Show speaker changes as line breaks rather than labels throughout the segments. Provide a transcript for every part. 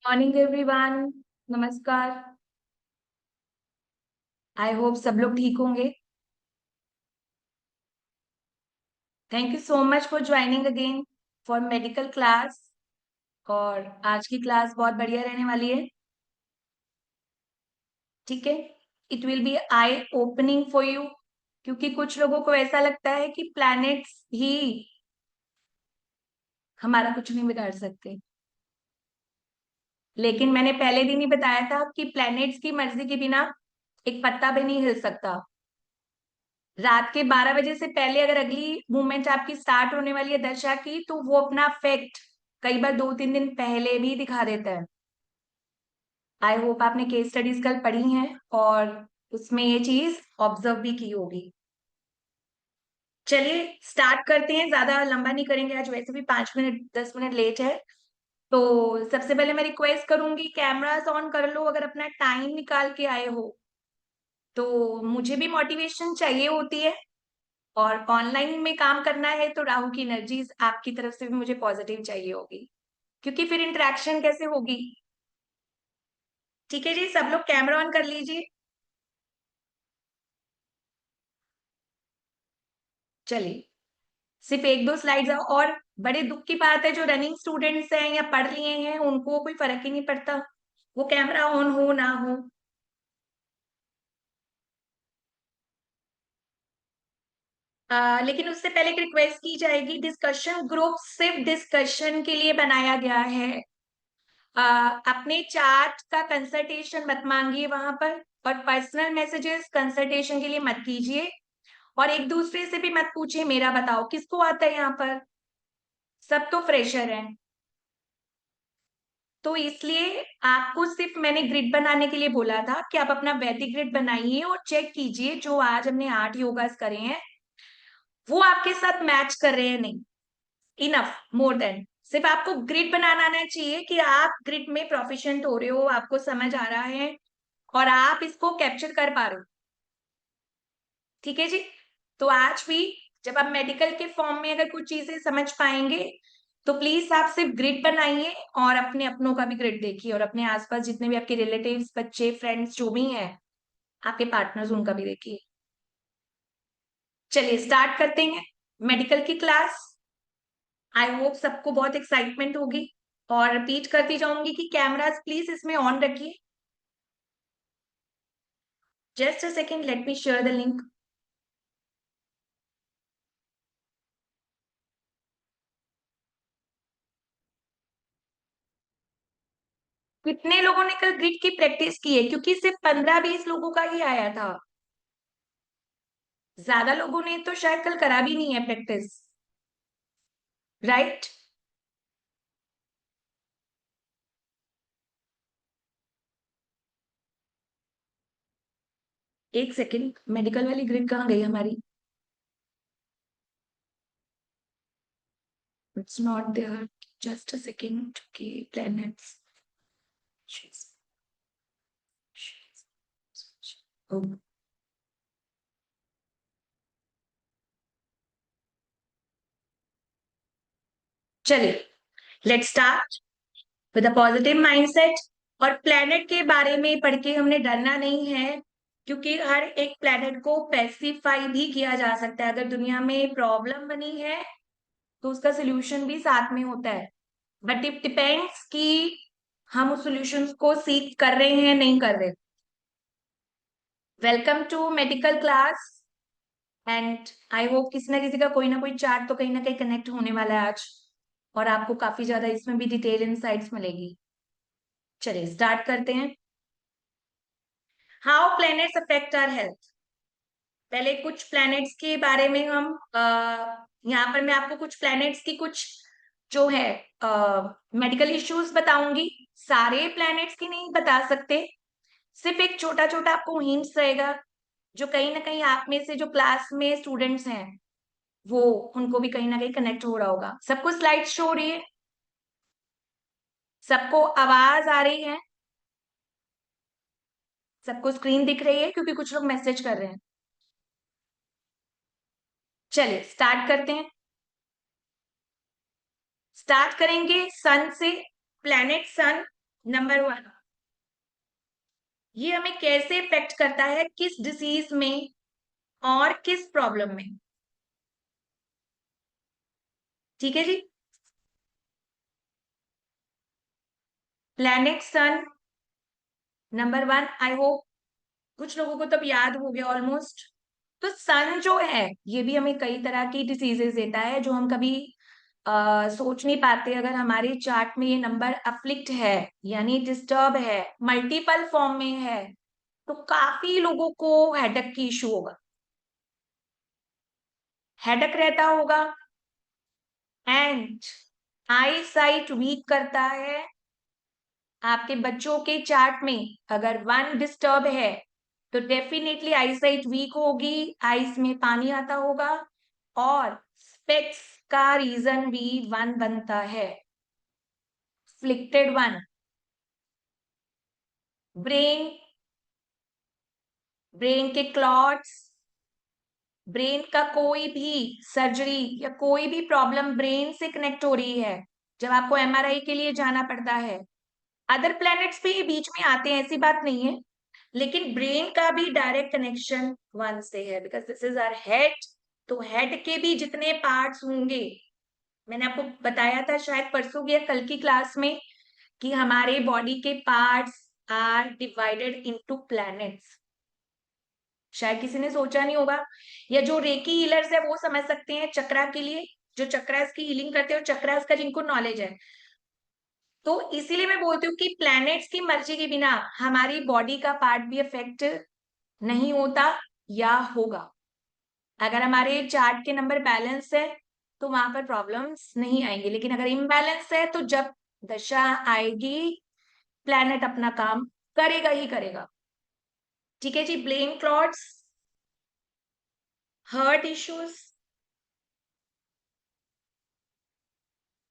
Morning everyone. नमस्कार। I hope सब लोग ठीक होंगे। Thank you so much for joining again for medical class. और आज की क्लास बहुत बढ़िया रहने वाली है। ठीक है। It will be eye opening for you, क्योंकि कुछ लोगों को ऐसा लगता है कि प्लैनेट्स ही हमारा कुछ नहीं बिगाड़ सकते। लेकिन मैंने पहले दिन ही बताया था कि प्लैनेट्स की मर्जी के बिना एक पत्ता भी नहीं हिल सकता। रात के 12 बजे से पहले अगर अगली मूवमेंट आपकी स्टार्ट होने वाली है दशा की, तो वो अपना फैक्ट कई बार 2-3 दिन पहले भी दिखा देता है। आई होप आपने केस स्टडीज कल पढ़ी हैं और उसमें ये चीज ऑब्जर्व भी की होगी। चलिए स्टार्ट करते हैं, ज्यादा लंबा नहीं करेंगे आज, वैसे भी 5 मिनट 10 मिनट लेट है। तो सबसे पहले मैं रिक्वेस्ट करूंगी कैमरास ऑन कर लो अगर अपना टाइम निकाल के आए हो। तो मुझे भी मोटिवेशन चाहिए होती है, और ऑनलाइन में काम करना है तो राहु की एनर्जीज आपकी तरफ से भी मुझे पॉजिटिव चाहिए होगी, क्योंकि फिर इंटरेक्शन कैसे होगी। ठीक है जी, सब लोग कैमरा ऑन कर लीजिए। चलिए, सिर्फ एक दो स्लाइड्स और। बड़े दुख की बात है, जो रनिंग स्टूडेंट्स हैं या पढ़ लिए हैं उनको कोई फर्क ही नहीं पड़ता वो कैमरा ऑन हो ना हो। लेकिन उससे पहले एक रिक्वेस्ट की जाएगी, डिस्कशन ग्रुप सिर्फ डिस्कशन के लिए बनाया गया है। अपने चार्ट का कंसल्टेशन मत मांगिए वहां पर, और पर्सनल मैसेजेस कंसल्टेशन के लिए मत कीजिए। और एक दूसरे से भी मत पूछिए मेरा बताओ किसको आता है, यहाँ पर सब तो फ्रेशर हैं। तो इसलिए आपको सिर्फ मैंने ग्रिड बनाने के लिए बोला था कि आप अपना वैदिक ग्रिड बनाइए और चेक कीजिए जो आज हमने 8 योगास करे हैं वो आपके साथ मैच कर रहे हैं नहीं। Enough, more than. सिर्फ आपको ग्रिड बनाना आना चाहिए कि आप ग्रिड में प्रोफिशिएंट हो रहे हो, आपको समझ आ रहा है और आप इसको कैप्चर कर पा रहे हो। ठीक है जी। तो आज भी जब आप मेडिकल के फॉर्म में अगर कुछ चीजें समझ पाएंगे तो प्लीज आप सिर्फ ग्रिड बनाइए, और अपने अपनों का भी ग्रिड देखिए, और अपने आसपास जितने भी आपके रिलेटिव्स, बच्चे, फ्रेंड्स जो भी हैं, आपके पार्टनर्स, उनका भी देखिए। चलिए स्टार्ट करते हैं मेडिकल की क्लास। आई होप सबको बहुत एक्साइटमेंट होगी। और रिपीट करती जाऊंगी कि कैमरास प्लीज इसमें ऑन रखिए। Just a second, let me share the link. कितने लोगों ने कल ग्रिड की प्रैक्टिस की है, क्योंकि सिर्फ 15-20 लोगों का ही आया था। ज्यादा लोगों ने तो शायद कल करा भी नहीं है प्रैक्टिस, राइट। एक सेकेंड, मेडिकल वाली ग्रिड कहाँ गई हमारी? It's not there. Just a second की प्लैनेट्स। चलिए let start with a positive mindset. और प्लेनेट के बारे में पढ़ के हमने डरना नहीं है, क्योंकि हर एक प्लेनेट को पेसिफाई भी किया जा सकता है। अगर दुनिया में प्रॉब्लम बनी है तो उसका सोल्यूशन भी साथ में होता है। बट इट डिपेंड्स कि हम उस सोल्यूशन को सीख कर रहे हैं नहीं कर रहे। Welcome to medical class. And I hope किसी ना कोई चार्ट तो कहीं ना कहीं कनेक्ट होने वाला है आज, और आपको काफी ज्यादा इसमें भी डिटेल इनसाइट्स मिलेगी। चलिए स्टार्ट करते हैं। How planets affect our health. पहले कुछ प्लैनेट्स के बारे में हम यहाँ पर मैं आपको कुछ प्लैनेट्स की कुछ जो है मेडिकल इश्यूज बताऊंगी। सारे प्लैनेट्स की नहीं बता सकते, सिर्फ एक छोटा छोटा आपको हिंट्स रहेगा, जो कहीं ना कहीं आप में से जो क्लास में स्टूडेंट्स हैं वो उनको भी कहीं ना कहीं कनेक्ट हो रहा होगा। सबको स्लाइड शो हो रही है? सबको आवाज आ रही है? सबको स्क्रीन दिख रही है? क्योंकि कुछ लोग मैसेज कर रहे हैं। चलिए स्टार्ट करते हैं। स्टार्ट करेंगे सन से। प्लैनेट सन नंबर वन, ये हमें कैसे इफेक्ट करता है, किस डिसीज में और किस प्रॉब्लम में। ठीक है जी। Planet sun, number one, I hope कुछ लोगों को तब याद हो गया ऑलमोस्ट। तो सन जो है ये भी हमें कई तरह की डिसीजेस देता है जो हम कभी सोच नहीं पाते। अगर हमारे चार्ट में ये नंबर अफ्लिक्ट है यानी डिस्टर्ब है, मल्टीपल फॉर्म में है, तो काफी लोगों को हेडेक की इशू होगा, हेडेक रहता होगा, एंड आई साइट वीक करता है। आपके बच्चों के चार्ट में अगर वन डिस्टर्ब है तो डेफिनेटली आई साइट वीक होगी, आईज में पानी आता होगा, और स्पेक्स का रीजन भी वन बनता है, फ्लिक्टेड वन। ब्रेन, ब्रेन के क्लॉट्स, ब्रेन का कोई भी सर्जरी या कोई भी प्रॉब्लम ब्रेन से कनेक्ट हो रही है, जब आपको एमआरआई के लिए जाना पड़ता है। अदर प्लैनेट्स भी बीच में आते हैं, ऐसी बात नहीं है, लेकिन ब्रेन का भी डायरेक्ट कनेक्शन वन से है, because this is our head. तो हेड के भी जितने पार्ट्स होंगे, मैंने आपको बताया था शायद परसों या कल की क्लास में, कि हमारे बॉडी के parts are divided into planets. शायद किसी ने सोचा नहीं होगा, या जो रेकी हीलर्स है वो समझ सकते हैं चक्रा के लिए, जो चक्रास की हीलिंग करते हैं, चक्रास का जिनको नॉलेज है। तो इसीलिए मैं बोलती हूँ कि प्लैनेट्स की मर्जी के बिना हमारी बॉडी का पार्ट भी अफेक्ट नहीं होता या होगा। अगर हमारे चार्ट के नंबर बैलेंस है तो वहां पर प्रॉब्लम्स नहीं आएंगे, लेकिन अगर इम्बैलेंस है तो जब दशा आएगी प्लैनेट अपना काम करेगा ही करेगा। ठीक है जी। ब्रेन क्लॉट्स, हार्ट इश्यूज,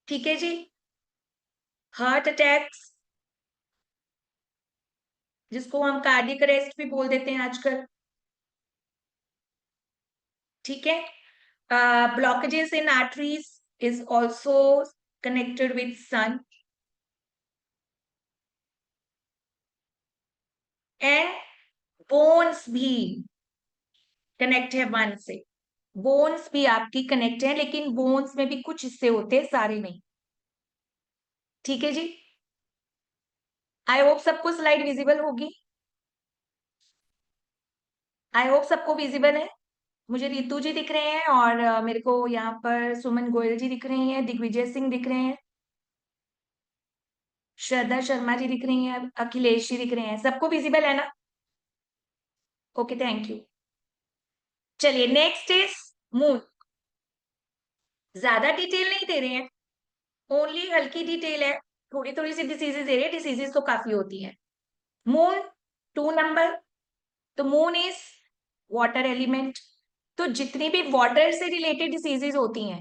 ठीक है जी, हार्ट अटैक्स, जिसको हम कार्डियक अरेस्ट भी बोल देते हैं आजकल। ठीक है। blockages in arteries is also connected with sun, and bones भी कनेक्ट है वन से। बोन्स भी आपकी कनेक्ट है, लेकिन बोन्स में भी कुछ हिस्से होते हैं, सारे नहीं। ठीक है जी। आई होप सबको स्लाइड विजिबल होगी, आई होप सबको विजिबल है। मुझे रितु जी दिख रहे हैं, और मेरे को यहाँ पर सुमन गोयल जी दिख रही हैं, दिग्विजय सिंह दिख रहे हैं, श्रद्धा शर्मा जी दिख रही हैं, अखिलेश जी दिख रहे हैं, सबको विजिबल है ना? Okay, thank you. चलिए नेक्स्ट इज मून। ज्यादा डिटेल नहीं दे रहे हैं, ओनली हल्की डिटेल है, थोड़ी थोड़ी सी डिसीजेस दे रहे हैं, डिसीजेस तो काफी होती है। मून 2 नंबर, तो मून इज वाटर एलिमेंट। तो जितनी भी वाटर से रिलेटेड डिसीजेज होती हैं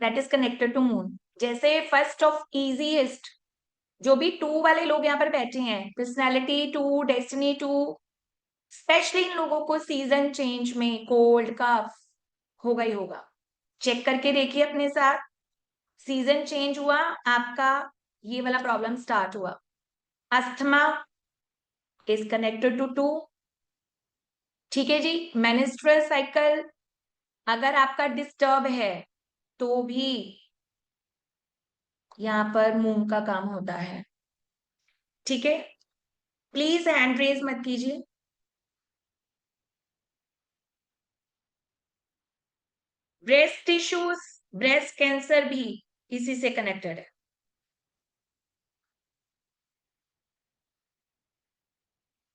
that is connected to moon. जैसे फर्स्ट ऑफ इजीएस्ट, जो भी 2 वाले लोग यहाँ पर बैठे हैं, पर्सनैलिटी 2, डेस्टिनी 2, स्पेशली इन लोगों को सीजन चेंज में कोल्ड कफ होगा ही होगा। चेक करके देखिए अपने साथ, सीजन चेंज हुआ आपका, ये वाला प्रॉब्लम स्टार्ट हुआ। Asthma is connected to 2। ठीक है जी। मेनिस्ट्रुअल साइकिल अगर आपका डिस्टर्ब है तो भी यहाँ पर मून का काम होता है। ठीक है, प्लीज हैंड रेज मत कीजिए। ब्रेस्ट टिश्यूज, ब्रेस्ट कैंसर भी इसी से कनेक्टेड है।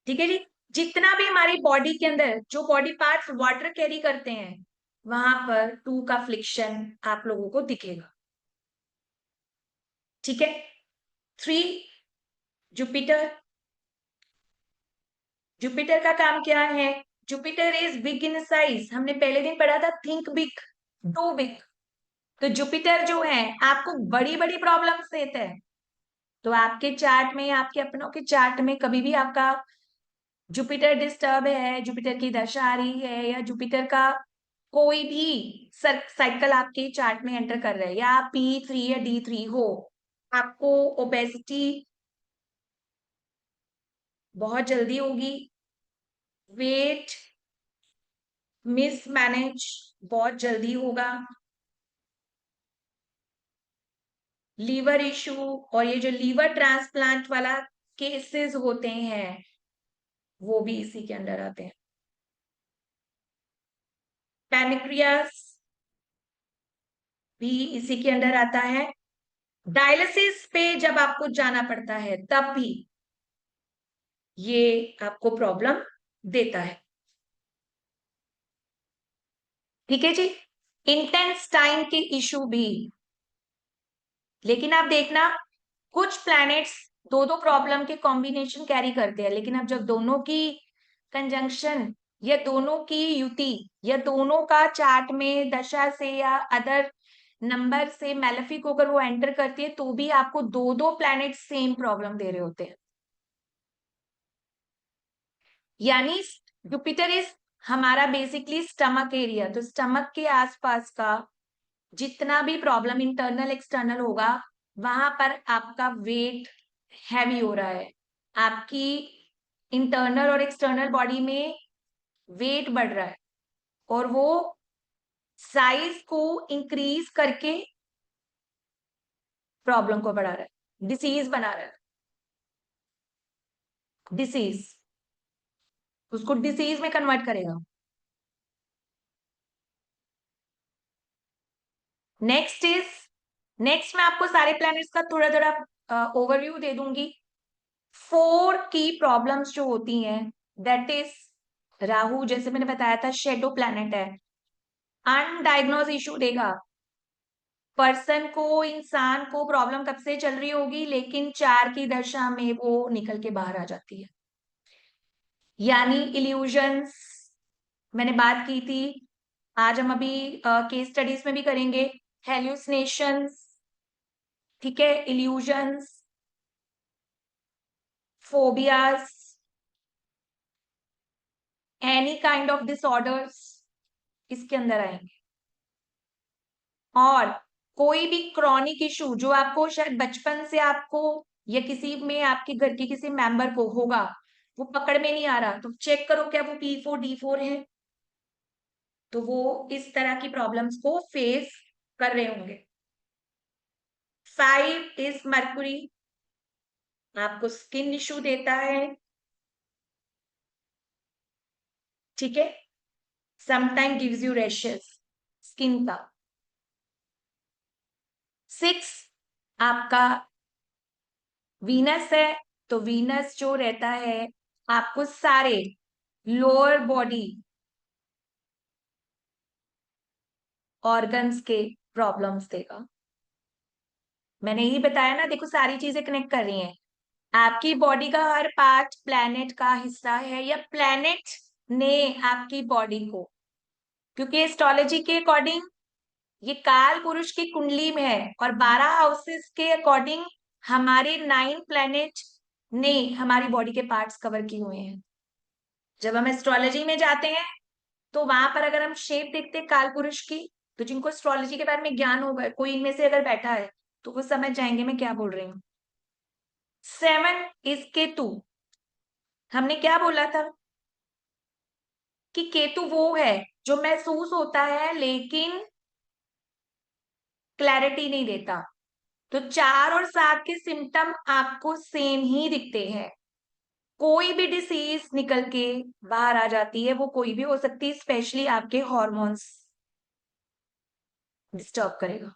ठीक है जी। जितना भी हमारी बॉडी के अंदर जो बॉडी पार्ट्स वाटर कैरी करते हैं, वहां पर 2 का फ्लिक्शन आप लोगों को दिखेगा। ठीक है। 3, जुपिटर। जुपिटर का काम क्या है? Jupiter is big in size, हमने पहले दिन पढ़ा था, थिंक बिग, डू बिग। तो जुपिटर जो है आपको बड़ी बड़ी प्रॉब्लम्स देता है। तो आपके चार्ट में, आपके अपनों के चार्ट में कभी भी आपका जुपिटर डिस्टर्ब है, जुपिटर की दशा आ रही है, या जुपिटर का कोई भी साइकिल आपके चार्ट में एंटर कर रहा है, या P3 या D3 हो, आपको ओबेसिटी बहुत जल्दी होगी। वेट मिसमैनेज बहुत जल्दी होगा। लीवर इशू और ये जो लीवर ट्रांसप्लांट वाला केसेस होते हैं वो भी इसी के अंदर आते हैं। पैनक्रियास भी इसी के अंदर आता है। डायलिसिस पे जब आपको जाना पड़ता है तब भी ये आपको प्रॉब्लम देता है। ठीक है जी। इंटेस्टाइन के इशू भी, लेकिन आप देखना कुछ प्लैनेट्स दो दो प्रॉब्लम के कॉम्बिनेशन कैरी करते हैं, लेकिन अब जब दोनों की कंजंक्शन या दोनों की युति या दोनों का चार्ट में दशा से या अदर नंबर से मैलेफिक होकर वो एंटर करती है तो भी आपको दो दो प्लैनेट सेम प्रॉब्लम दे रहे होते हैं। यानी जुपिटर इज हमारा बेसिकली स्टमक एरिया, तो स्टमक के आसपास का जितना भी प्रॉब्लम इंटरनल एक्सटर्नल होगा वहां पर आपका वेट हैवी हो रहा है, आपकी इंटरनल और एक्सटर्नल बॉडी में वेट बढ़ रहा है और वो साइज को इंक्रीज करके प्रॉब्लम को बढ़ा रहा है, डिसीज बना रहा है। डिसीज उसको डिसीज में कन्वर्ट करेगा। नेक्स्ट इज, नेक्स्ट मैं आपको सारे प्लैनेट्स का थोड़ा थोड़ा ओवरव्यू दे दूंगी। फोर की प्रॉब्लम्स जो होती हैं दैट इज राहु, जैसे मैंने बताया था शेडो प्लैनेट है, अनडायग्नोज इशू देगा। पर्सन को, इंसान को प्रॉब्लम कब से चल रही होगी लेकिन 4 की दशा में वो निकल के बाहर आ जाती है। यानी इल्यूजन्स मैंने बात की थी, आज हम अभी केस स्टडीज में भी करेंगे। हेल्यूसिनेशंस, ठीक है, illusions, phobias, any kind of disorders इसके अंदर आएंगे। और कोई भी क्रॉनिक इशू जो आपको शायद बचपन से आपको या किसी में आपके घर के किसी मेंबर को होगा, वो पकड़ में नहीं आ रहा, तो चेक करो क्या वो P4 D4 है, तो वो इस तरह की प्रॉब्लम्स को फेस कर रहे होंगे। 5 इज मर्क्यूरी, आपको स्किन इशू देता है, ठीक है, sometime gives you rashes skin का। 6 आपका वीनस है, तो वीनस जो रहता है आपको सारे लोअर बॉडी ऑर्गन्स के प्रॉब्लम्स देगा। मैंने यही बताया ना, देखो सारी चीजें कनेक्ट कर रही हैं। आपकी बॉडी का हर पार्ट प्लैनेट का हिस्सा है या प्लैनेट ने आपकी बॉडी को, क्योंकि एस्ट्रोलॉजी के अकॉर्डिंग ये काल पुरुष की कुंडली में है और 12 हाउसेस के अकॉर्डिंग हमारे 9 प्लैनेट ने हमारी बॉडी के पार्ट्स कवर किए हुए हैं। जब हम एस्ट्रोलॉजी में जाते हैं तो वहां पर अगर हम शेप देखते हैं काल पुरुष की, तो जिनको एस्ट्रोलॉजी के बारे में ज्ञान होगा, कोई इनमें से अगर बैठा है तो वो समझ जाएंगे मैं क्या बोल रही हूँ। 7 इज केतु। हमने क्या बोला था कि केतु वो है जो महसूस होता है लेकिन क्लैरिटी नहीं देता। तो 4 और 7 के सिम्टम आपको सेम ही दिखते हैं। कोई भी डिसीज निकल के बाहर आ जाती है, वो कोई भी हो सकती है, स्पेशली आपके हॉर्मोन्स डिस्टर्ब करेगा,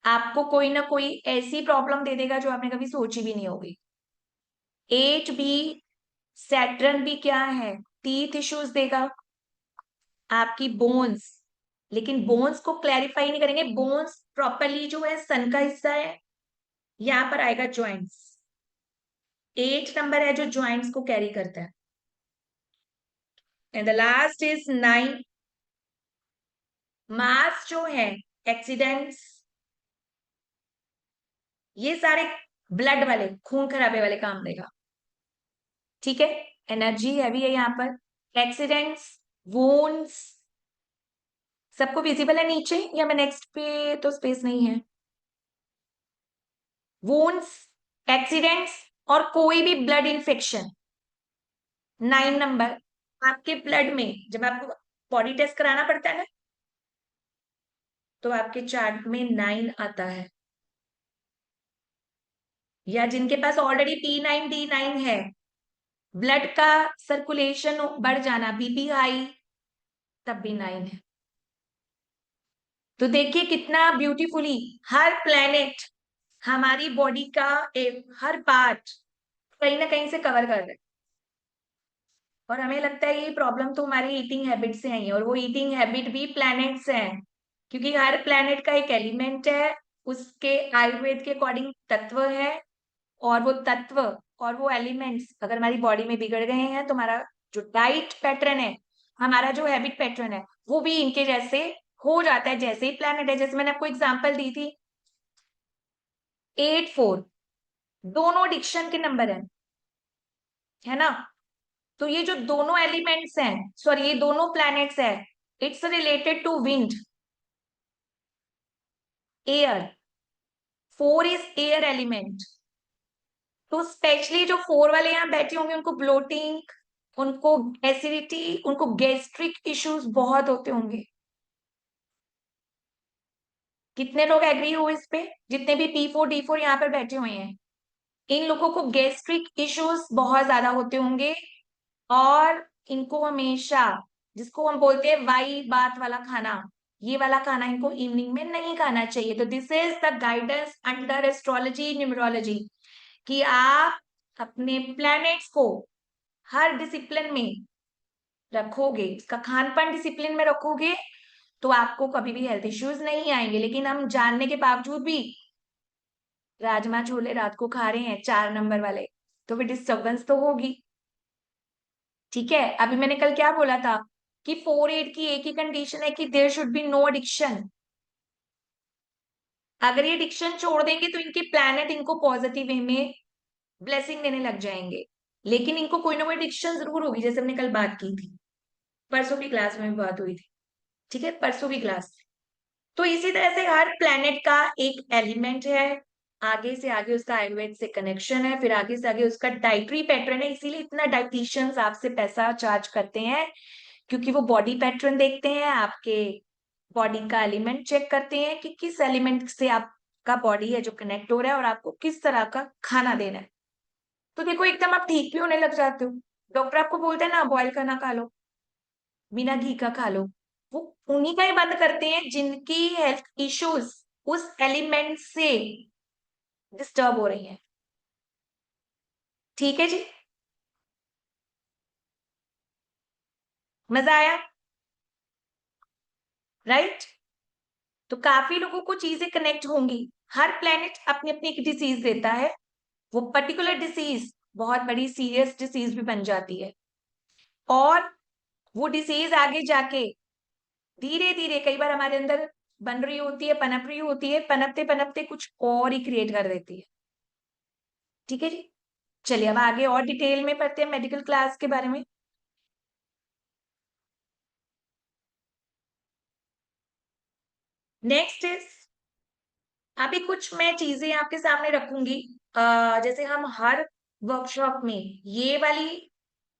आपको कोई ना कोई ऐसी प्रॉब्लम दे देगा जो आपने कभी सोची भी नहीं होगी। 8 भी, सैटर्न भी क्या है, टीथ इश्यूज देगा, आपकी बोन्स, लेकिन बोन्स को क्लैरिफाई नहीं करेंगे। बोन्स प्रॉपरली जो है सन का हिस्सा है, यहां पर आएगा ज्वाइंट्स। 8 नंबर है जो ज्वाइंट्स को कैरी करता है। एंड द लास्ट इज 9, मास जो है, एक्सीडेंट्स, ये सारे ब्लड वाले, खून खराबे वाले काम देगा, ठीक है। एनर्जी हैवी है यहाँ पर। एक्सीडेंट्स, वोन्स, सबको विजिबल है नीचे या मैं नेक्स्ट पे तो स्पेस नहीं है। वोन्स, एक्सीडेंट्स, और कोई भी ब्लड इन्फेक्शन। 9 नंबर, आपके ब्लड में जब आपको बॉडी टेस्ट कराना पड़ता है ना, तो आपके चार्ट में 9 आता है। या जिनके पास ऑलरेडी P9 D9 है, ब्लड का सर्कुलेशन बढ़ जाना, बीपी हाई, तब भी 9 है। तो देखिए कितना ब्यूटीफुली हर प्लेनेट हमारी बॉडी का एक हर पार्ट कहीं ना कहीं से कवर कर रहे हैं। और हमें लगता है ये प्रॉब्लम तो हमारी ईटिंग हैबिट से आई है, और वो ईटिंग हैबिट भी प्लैनेट से है, क्योंकि हर प्लैनेट का एक एलिमेंट है, उसके आयुर्वेद के अकॉर्डिंग तत्व है, और वो तत्व और वो एलिमेंट्स अगर हमारी बॉडी में बिगड़ गए हैं तो हमारा जो डाइट पैटर्न है, हमारा जो हैबिट पैटर्न है, वो भी इनके जैसे हो जाता है, जैसे ही प्लैनेट है। जैसे मैंने आपको एग्जांपल दी थी 8 4, दोनों डिक्शन के नंबर है ना। तो ये जो दोनों एलिमेंट्स हैं, सॉरी ये दोनों प्लैनेट्स हैं, it's related to wind, air. 4 is air element. तो स्पेशली जो 4 वाले यहाँ बैठे होंगे उनको ब्लोटिंग, उनको एसिडिटी, उनको गैस्ट्रिक इश्यूज बहुत होते होंगे। कितने लोग एग्री हो इस पे, जितने भी P4 D4 यहाँ पर बैठे हुए हैं, इन लोगों को गैस्ट्रिक इश्यूज बहुत ज्यादा होते होंगे। और इनको हमेशा, जिसको हम बोलते हैं वाई बात वाला खाना, ये वाला खाना इनको इवनिंग में नहीं खाना चाहिए। तो this is the guidance under astrology numerology, कि आप अपने प्लैनेट्स को हर डिसिप्लिन में रखोगे, इसका खान पान डिसिप्लिन में रखोगे, तो आपको कभी भी हेल्थ इश्यूज नहीं आएंगे। लेकिन हम जानने के बावजूद भी राजमा छोले रात को खा रहे हैं 4 नंबर वाले, तो फिर डिस्टर्बेंस तो होगी। ठीक है, अभी मैंने कल क्या बोला था कि 4 8 की एक ही कंडीशन है कि there should be no addiction. अगर ये एडिक्शन छोड़ देंगे तो इनके प्लैनेट इनको पॉजिटिव वे में ब्लेसिंग देने लग जाएंगे, लेकिन इनको कोई ना कोई एडिक्शन जरूर होगी, जैसे हमने कल बात की थी, परसों की क्लास में भी बात हुई थी। ठीक है, परसों की क्लास। तो इसी तरह से हर प्लैनेट का एक एलिमेंट है, आगे से आगे उसका आयुर्वेद से कनेक्शन है, फिर आगे से आगे उसका डाइटरी पैटर्न है। इसीलिए इतना डाइटिशियंस आपसे पैसा चार्ज करते हैं, क्योंकि वो बॉडी पैटर्न देखते हैं, आपके बॉडी का एलिमेंट चेक करते हैं कि किस एलिमेंट से आपका बॉडी है जो कनेक्ट हो रहा है, और आपको किस तरह का खाना देना है। तो देखो एकदम आप ठीक भी होने लग जाते हो। डॉक्टर आपको बोलते हैं ना बॉयल खाना खा लो, बिना घी का खा लो, वो उन्हीं का ही बंद करते हैं जिनकी हेल्थ इश्यूज उस एलिमेंट से डिस्टर्ब हो रही हैं। ठीक है जी, मजा आया, राइट। तो काफी लोगों को चीजें कनेक्ट होंगी। हर प्लेनेट अपनी अपनी एक डिसीज देता है, वो पर्टिकुलर डिसीज बहुत बड़ी सीरियस डिसीज भी बन जाती है, और वो डिसीज आगे जाके धीरे धीरे कई बार हमारे अंदर बन रही होती है, पनप रही होती है, पनपते पनपते कुछ और ही क्रिएट कर देती है। ठीक है जी, चलिए अब आगे और डिटेल में पढ़ते हैं मेडिकल क्लास के बारे में। नेक्स्ट इज, अभी कुछ मैं चीजें आपके सामने रखूंगी, जैसे हम हर वर्कशॉप में ये वाली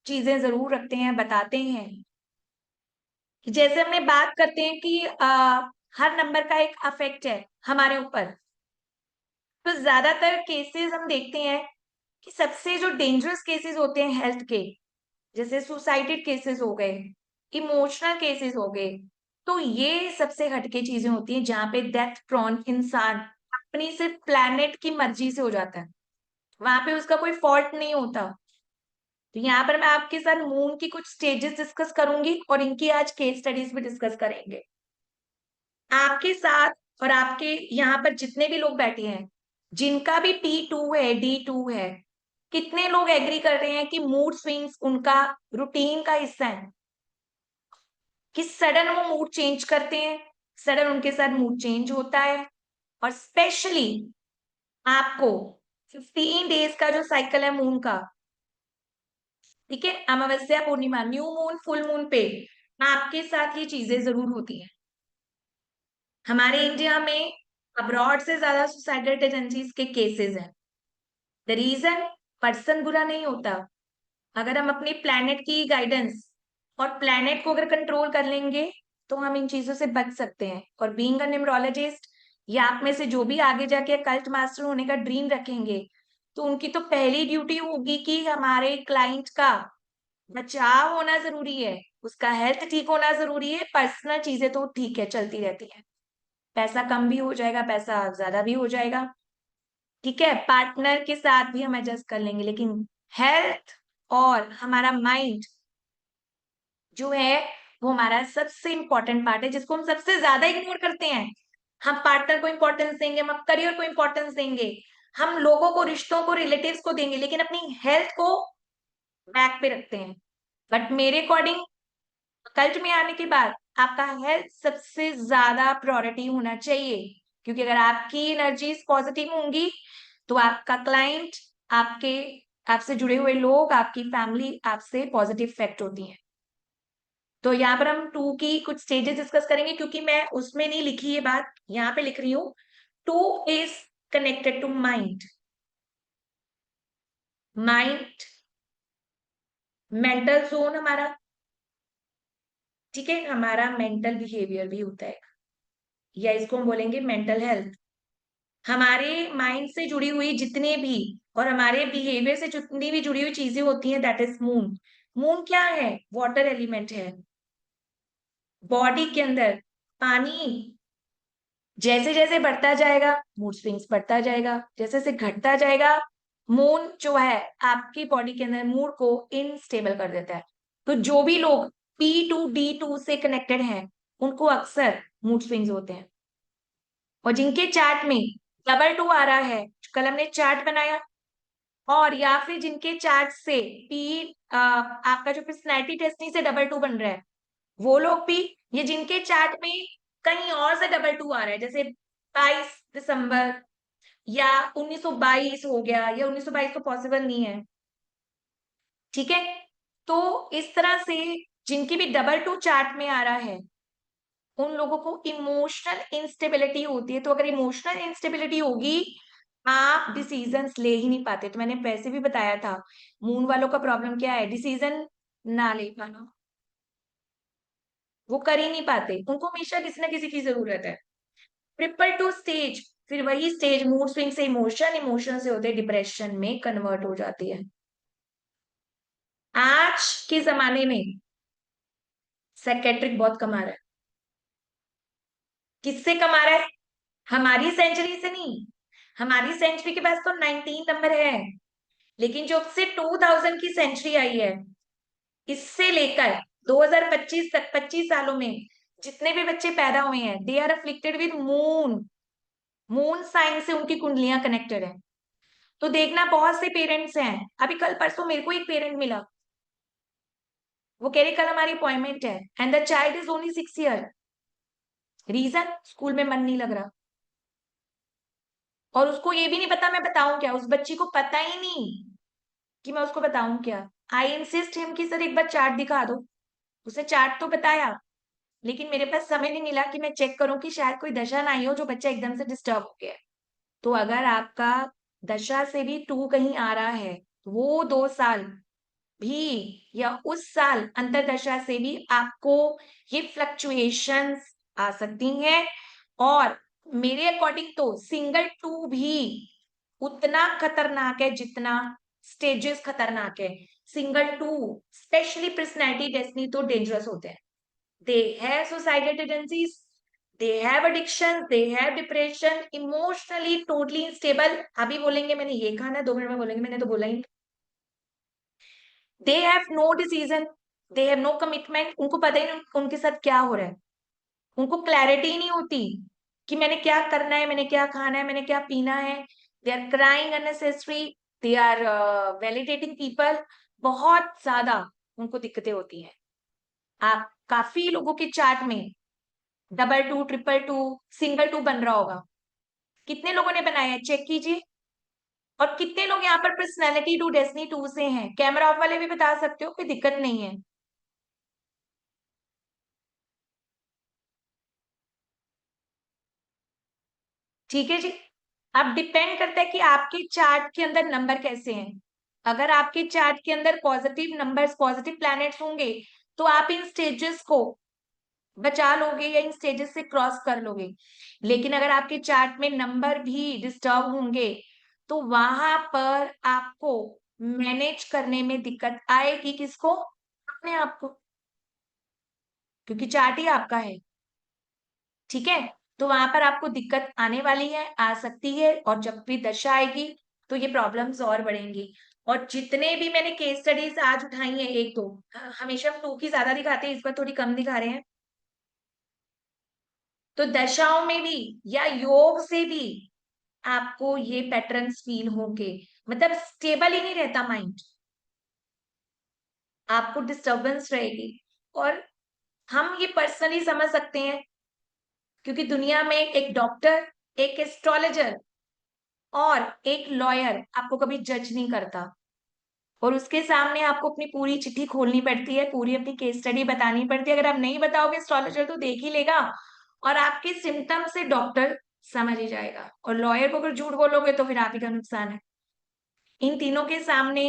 चीजें जरूर रखते हैं, बताते हैं कि जैसे हमने बात करते हैं कि हर नंबर का एक अफेक्ट है हमारे ऊपर। तो ज्यादातर केसेस हम देखते हैं कि सबसे जो डेंजरस केसेस होते हैं हेल्थ के, जैसे सुसाइडेड केसेस हो गए, इमोशनल केसेस हो गए, तो ये सबसे हटके चीजें होती हैं जहां पे डेथ प्रोन इंसान अपनी सिर्फ प्लैनेट की मर्जी से हो जाता है, वहां पे उसका कोई फॉल्ट नहीं होता। तो यहाँ पर मैं आपके साथ मून की कुछ स्टेजेस डिस्कस करूंगी, और इनकी आज केस स्टडीज भी डिस्कस करेंगे आपके साथ। और आपके यहाँ पर जितने भी लोग बैठे हैं जिनका भी P2 है D2 है, कितने लोग एग्री कर रहे हैं कि मूड स्विंग्स उनका रूटीन का हिस्सा है, कि सडन वो मूड चेंज करते हैं, सडन उनके साथ मूड चेंज होता है। और स्पेशली आपको 15 डेज का जो साइकिल है मून का, ठीक है, अमावस्या पूर्णिमा न्यू मून फुल मून पे आपके साथ ये चीजें जरूर होती हैं। हमारे इंडिया में अब्रॉड से ज्यादा सुसाइडल टेंडेंसीज के केसेस हैं। द रीजन, पर्सन बुरा नहीं होता। अगर हम अपनी प्लैनेट की गाइडेंस और प्लैनेट को अगर कंट्रोल कर लेंगे तो हम इन चीजों से बच सकते हैं। और बीइंग अ न्यूमरोलॉजिस्ट, या आप में से जो भी आगे जाके कल्ट मास्टर होने का ड्रीम रखेंगे, तो उनकी तो पहली ड्यूटी होगी कि हमारे क्लाइंट का बचाव होना जरूरी है, उसका हेल्थ ठीक होना जरूरी है। पर्सनल चीजें तो ठीक है, चलती रहती है, पैसा कम भी हो जाएगा, पैसा ज्यादा भी हो जाएगा, ठीक है, पार्टनर के साथ भी हम एडजस्ट कर लेंगे, लेकिन हेल्थ और हमारा माइंड जो है वो हमारा सबसे इंपॉर्टेंट पार्ट है, जिसको हम सबसे ज्यादा इग्नोर करते हैं। हम पार्टनर को इंपॉर्टेंस देंगे, हम करियर को इंपॉर्टेंस देंगे, हम लोगों को, रिश्तों को, रिलेटिव्स को देंगे, लेकिन अपनी हेल्थ को बैक पे रखते हैं। बट मेरे अकॉर्डिंग कल्ट में आने के बाद आपका हेल्थ सबसे ज्यादा प्रायोरिटी होना चाहिए, क्योंकि अगर आपकी एनर्जीज पॉजिटिव होंगी तो आपका क्लाइंट, आपके, आपसे जुड़े हुए लोग, आपकी फैमिली आपसे पॉजिटिव इफेक्ट होती है। तो यहाँ पर हम टू की कुछ स्टेजेस डिस्कस करेंगे, क्योंकि मैं उसमें नहीं लिखी ये बात, यहाँ पे लिख रही हूँ। Two is connected to mind, mind mental zone हमारा, ठीक है, हमारा मेंटल बिहेवियर भी होता है, या इसको हम बोलेंगे मेंटल हेल्थ। हमारे माइंड से जुड़ी हुई जितने भी और हमारे बिहेवियर से जितनी भी जुड़ी हुई चीजें होती हैं, दैट इज मून। मून क्या है? वाटर एलिमेंट है। बॉडी के अंदर पानी जैसे जैसे बढ़ता जाएगा, मूड स्विंग्स बढ़ता जाएगा, जैसे जैसे घटता जाएगा, मून जो है आपकी बॉडी के अंदर मूड को इनस्टेबल कर देता है। तो जो भी लोग P2D2 से कनेक्टेड हैं, उनको अक्सर मूड स्विंग्स होते हैं। और जिनके चार्ट में डबल 2 आ रहा है, कल हमने चार्ट बनाया, और या फिर जिनके चार्ट से आपका जो पर्सनैलिटी टेस्टिंग से डबल 2 बन रहा है, वो लोग भी, ये जिनके चार्ट में कहीं और से डबल 2 आ रहा है, जैसे 22 दिसंबर या 1922 हो गया, या 1922 तो पॉसिबल नहीं है, ठीक है। तो इस तरह से जिनकी भी डबल 2 चार्ट में आ रहा है, उन लोगों को इमोशनल इंस्टेबिलिटी होती है। तो अगर इमोशनल इंस्टेबिलिटी होगी, आप डिसीजंस ले ही नहीं पाते। तो मैंने वैसे भी बताया था, मून वालों का प्रॉब्लम क्या है? डिसीजन ना ले पाना, वो कर ही नहीं पाते, उनको हमेशा किसी ना किसी की जरूरत है। ट्रिपल 2 स्टेज, फिर वही स्टेज मूड स्विंग से इमोशन, इमोशन से होते डिप्रेशन में कन्वर्ट हो जाती है। आज के जमाने में साइकेट्रिक बहुत कमा रहा है। किससे कमा रहा है? हमारी सेंचुरी से नहीं, हमारी सेंचुरी के पास तो 19 नंबर है, लेकिन जब से 2000 की सेंचुरी आई है, इससे लेकर 2025 तक 25 सालों में जितने भी बच्चे पैदा हुए हैं, they are afflicted with moon. Moon sign से उनकी कुंडलियां कनेक्टेड है। तो देखना, बहुत से पेरेंट्स हैं, अभी कल परसों मेरे को एक पेरेंट मिला, वो कह रहे कल हमारी अपॉइंटमेंट है and the child is only 6 year. Reason, school में मन नहीं लग रहा। और उसको ये भी नहीं पता मैं बताऊं क्या, उस बच्ची को पता ही नहीं कि मैं उसको बताऊं क्या। आई इंसिस्ट हिम कि सर एक बार चार्ट दिखा दो। उसे चार्ट तो बताया, लेकिन मेरे पास समय नहीं मिला कि मैं चेक करूं कि शायद कोई दशा ना आई हो जो बच्चा एकदम से डिस्टर्ब हो गया है। तो अगर आपका दशा से भी 2 कहीं आ रहा है, तो वो 2 साल भी या उस साल अंतरदशा से भी आपको ये फ्लक्चुएशंस आ सकती हैं। और मेरे अकॉर्डिंग तो सिंगल 2 भी उतना खतरनाक है जितना स्टेजेस खतरनाक है। सिंगल 2 स्पेशली पर्सनैलिटी डेस्टिनी तो डेंजरस होते हैं। They have suicidal tendencies, they have addiction, they have depression, emotionally totally unstable। अभी बोलेंगे मैंने ये खाना, 2 मिनट में बोलेंगे मैंने तो बोला ही नहीं। they have no decision, they have no commitment। उनको पता ही नहीं उनके साथ क्या हो रहा है, उनको क्लैरिटी ही नहीं होती कि मैंने क्या करना है, मैंने क्या खाना है, मैंने क्या पीना है। They are crying unnecessary, they are validating people, बहुत ज्यादा उनको दिक्कतें होती हैं। आप काफी लोगों के चार्ट में डबल 2, ट्रिपल 2, सिंगल 2 बन रहा होगा। कितने लोगों ने बनाया है, चेक कीजिए। और कितने लोग यहाँ पर पर्सनैलिटी 2 डेस्टिनी 2 से हैं? कैमरा ऑफ वाले भी बता सकते हो, कोई दिक्कत नहीं है। ठीक है जी। अब डिपेंड करता है कि आपके चार्ट के अंदर नंबर कैसे हैं। अगर आपके चार्ट के अंदर पॉजिटिव नंबर्स, पॉजिटिव प्लैनेट्स होंगे तो आप इन स्टेजेस को बचा लोगे या इन स्टेजेस से क्रॉस कर लोगे। लेकिन अगर आपके चार्ट में नंबर भी डिस्टर्ब होंगे तो वहां पर आपको मैनेज करने में दिक्कत आएगी। किसको? अपने आप को, क्योंकि चार्ट ही आपका है। ठीक है, तो वहां पर आपको दिक्कत आने वाली है, आ सकती है, और जब भी दशा आएगी तो ये प्रॉब्लम्स और बढ़ेंगी। और जितने भी मैंने केस स्टडीज आज उठाई हैं, एक दो, हमेशा हम टू की ज्यादा दिखाते हैं, इस बार थोड़ी कम दिखा रहे हैं, तो दशाओं में भी या योग से भी आपको ये पैटर्न्स फील होंगे। मतलब स्टेबल ही नहीं रहता माइंड, आपको डिस्टरबेंस रहेगी। और हम ये पर्सनली समझ सकते हैं, क्योंकि दुनिया में एक डॉक्टर, एक एस्ट्रोलॉजर और एक लॉयर आपको कभी जज नहीं करता, और उसके सामने आपको अपनी पूरी चिट्ठी खोलनी पड़ती है, पूरी अपनी केस स्टडी बतानी पड़ती है। अगर आप नहीं बताओगे, एस्ट्रोलॉजर तो देख ही लेगा और आपके सिम्टम से डॉक्टर समझ ही जाएगा, और लॉयर को अगर झूठ बोलोगे तो फिर आप ही का नुकसान है। इन तीनों के सामने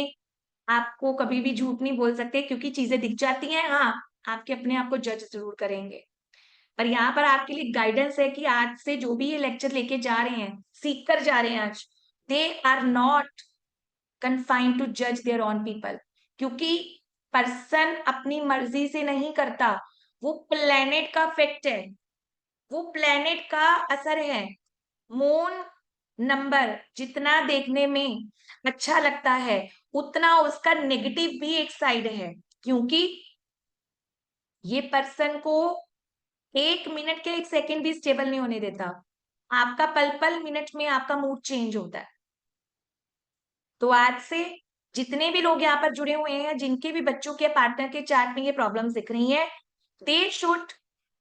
आपको कभी भी झूठ नहीं बोल सकते, क्योंकि चीजें दिख जाती हैं। हाँ, आपके अपने आप को जज जरूर करेंगे। पर यहाँ पर आपके लिए गाइडेंस है कि आज से जो भी ये लेक्चर लेके जा रहे हैं, सीख कर जा रहे हैं आज, they are not confined to जज देयर ऑन पीपल, क्योंकि पर्सन अपनी मर्जी से नहीं करता, वो प्लेनेट का इफेक्ट है, वो प्लेनेट का असर है। मून नंबर जितना देखने में अच्छा लगता है, उतना उसका नेगेटिव भी एक साइड है, क्योंकि ये पर्सन को एक मिनट के एक सेकंड भी स्टेबल नहीं होने देता। आपका पल पल मिनट में आपका मूड चेंज होता है। तो आज से जितने भी लोग यहाँ पर जुड़े हुए हैं, जिनके भी बच्चों के पार्टनर के चार्ट में ये प्रॉब्लम्स दिख रही हैं, दे शुड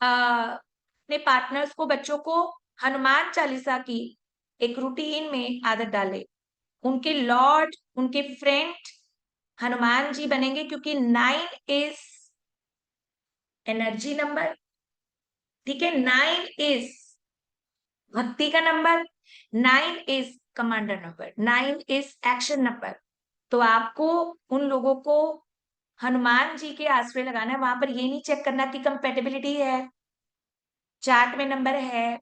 अपने पार्टनर्स को, बच्चों को हनुमान चालीसा की एक रूटीन में आदत डाले। उनके लॉर्ड, उनके फ्रेंड हनुमान जी बनेंगे, क्योंकि 9 इज एनर्जी नंबर। ठीक है, 9 इज भक्ति का number, 9 is commander number, 9 is action number. तो आपको उन लोगों को हनुमान जी के आश्रय लगाना है। वहां पर ये नहीं चेक करना कि कंपेटेबिलिटी है, चार्ट में नंबर है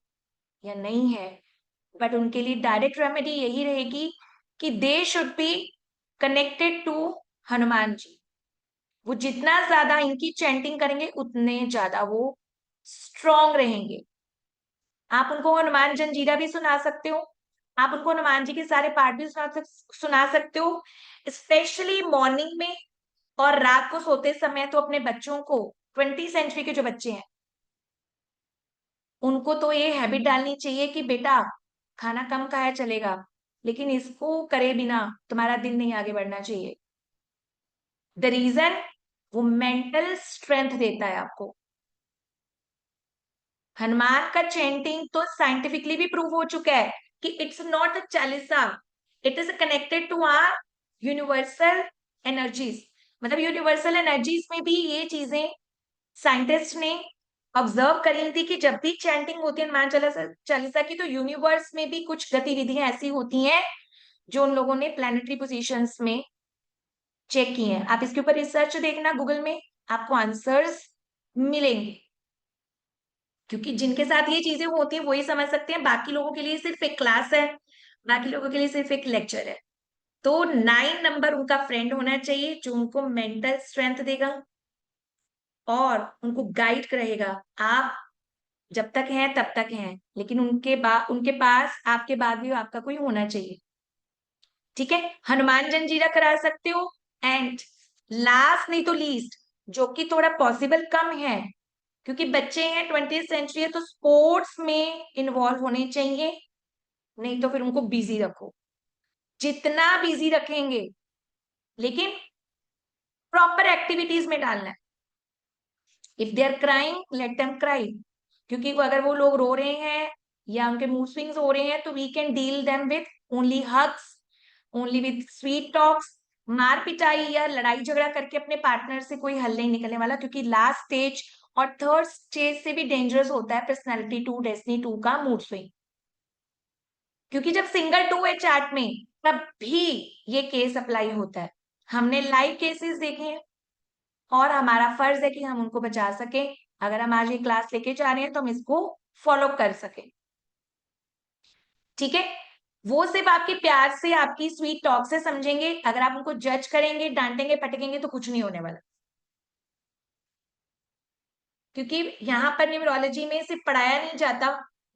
या नहीं है, बट उनके लिए डायरेक्ट रेमेडी यही रहेगी कि they should be connected to Hanuman ji. वो जितना ज्यादा इनकी चैंटिंग करेंगे उतने ज्यादा वो स्ट्रॉन्ग रहेंगे। आप उनको हनुमान जंजीरा भी सुना सकते हो, आप उनको हनुमान जी के सारे पाठ भी सुना सकते हो, स्पेशली मॉर्निंग में और रात को सोते समय। तो अपने बच्चों को, 20वीं सेंचुरी के जो बच्चे हैं, उनको तो ये हैबिट डालनी चाहिए कि बेटा खाना कम खाया चलेगा, लेकिन इसको करे बिना तुम्हारा दिन नहीं आगे बढ़ना चाहिए। द रीजन, वो मेंटल स्ट्रेंथ देता है आपको। हनुमान का चैंटिंग तो साइंटिफिकली भी प्रूव हो चुका है कि it's not a Chalisa, it is connected to our universal energies. मतलब यूनिवर्सल एनर्जीज में भी ये चीजें साइंटिस्ट ने ऑब्जर्व करी थी कि जब भी चैंटिंग होती है हनुमान चालीसा चालीसा की, तो यूनिवर्स में भी कुछ गतिविधियां ऐसी होती हैं जो उन लोगों ने प्लैनेटरी पोजीशंस में चेक की हैं। आप इसके ऊपर रिसर्च देखना गूगल में, आपको आंसर्स मिलेंगे, क्योंकि जिनके साथ ये चीजें होती हैं वही समझ सकते हैं। बाकी लोगों के लिए सिर्फ एक क्लास है, बाकी लोगों के लिए सिर्फ एक लेक्चर है। तो 9 नंबर उनका फ्रेंड होना चाहिए, जो उनको मेंटल स्ट्रेंथ देगा और उनको गाइड करेगा। आप जब तक हैं तब तक हैं, लेकिन उनके पास आपके बाद भी आपका कोई होना चाहिए। ठीक है, हनुमान जंजीरा करा सकते हो। एंड लास्ट नहीं तो लीस्ट, जो कि थोड़ा पॉसिबल कम है, क्योंकि बच्चे हैं, 20वीं सेंचुरी है, तो स्पोर्ट्स में इन्वॉल्व होने चाहिए। नहीं तो फिर उनको बिजी रखो, जितना बिजी रखेंगे, लेकिन प्रॉपर एक्टिविटीज में डालना है। If they are crying, let them cry, क्योंकि अगर वो लोग रो रहे हैं या उनके मूड स्विंग्स हो रहे हैं, तो we can deal them with only hugs, only with sweet talks. मार पिटाई या लड़ाई झगड़ा करके अपने पार्टनर से कोई हल नहीं निकलने वाला, क्योंकि लास्ट स्टेज और थर्ड स्टेज से भी डेंजरस होता है पर्सनैलिटी 2, डेस्टिनी 2 का मूड स्विंग। क्योंकि जब सिंगल 2 है चार्ट में, तब भी ये केस अप्लाई होता है। हमने लाइव केसेस देखे हैं और हमारा फर्ज है कि हम उनको बचा सके। अगर हम आज ये क्लास लेके जा रहे हैं तो हम इसको फॉलो कर सके। ठीक है, वो सिर्फ आपके प्यार से, आपकी स्वीट टॉक से समझेंगे। अगर आप उनको जज करेंगे, डांटेंगे, पटकेंगे तो कुछ नहीं होने वाला। क्योंकि यहाँ पर न्यूमरोलॉजी में सिर्फ पढ़ाया नहीं जाता,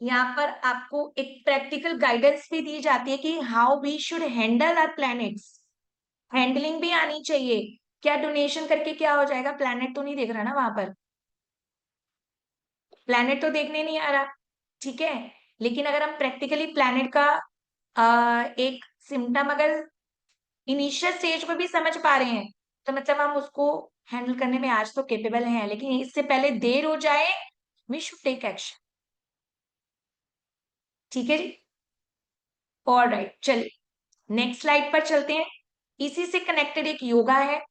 यहाँ पर आपको एक प्रैक्टिकल गाइडेंस भी दी जाती है कि how we should handle our planets. Handling भी आनी चाहिए। क्या डोनेशन करके क्या हो जाएगा? प्लैनेट तो नहीं देख रहा ना वहां पर, प्लैनेट तो देखने नहीं आ रहा। ठीक है, लेकिन अगर हम प्रैक्टिकली प्लैनेट का एक सिम्टम अगर इनिशियल स्टेज पे भी समझ पा रहे हैं तो मतलब हम उसको हैंडल करने में आज तो केपेबल हैं। लेकिन इससे पहले देर हो जाए, वी शुड टेक एक्शन। ठीक है जी, और राइट, चलिए नेक्स्ट स्लाइड पर चलते हैं। इसी से कनेक्टेड एक योगा है।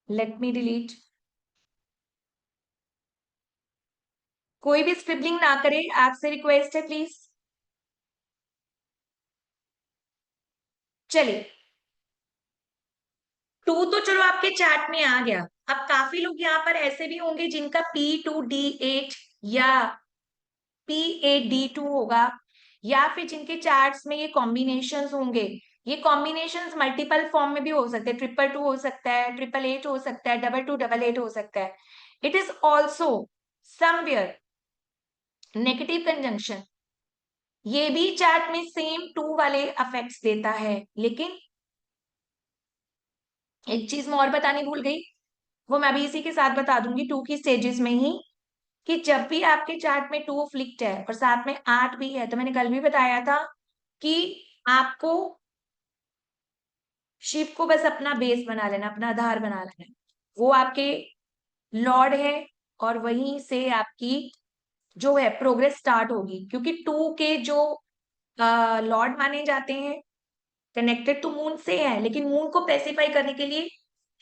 Let me delete. कोई भी स्क्रिबलिंग ना करे, आपसे रिक्वेस्ट है प्लीज। चलिए, टू तो चलो आपके चार्ट में आ गया। अब काफी लोग यहाँ पर ऐसे भी होंगे जिनका P2D8 या PAD2 होगा, या फिर जिनके चार्ट्स में ये कॉम्बिनेशंस होंगे। ये कॉम्बिनेशंस मल्टीपल फॉर्म में भी हो सकते हैं, 222 हो सकता है, 888 हो सकता है, 2288 हो सकता है। It is also somewhere negative conjunction. ये भी चार्ट में सेम टू वाले अफेक्ट्स देता है। लेकिन एक चीज मैं और बतानी भूल गई, वो मैं अभी इसी के साथ बता दूंगी टू की स्टेजेस में ही, कि जब भी आपके चार्ट में टू फ्लिक्ट है और साथ में 8 भी है, तो मैंने कल भी बताया था कि आपको शिव को बस अपना बेस बना लेना, अपना आधार बना लेना। वो आपके लॉर्ड है और वहीं से आपकी जो है प्रोग्रेस स्टार्ट होगी। क्योंकि टू के जो लॉर्ड माने जाते हैं कनेक्टेड तो मून से है, लेकिन मून को पेसिफाई करने के लिए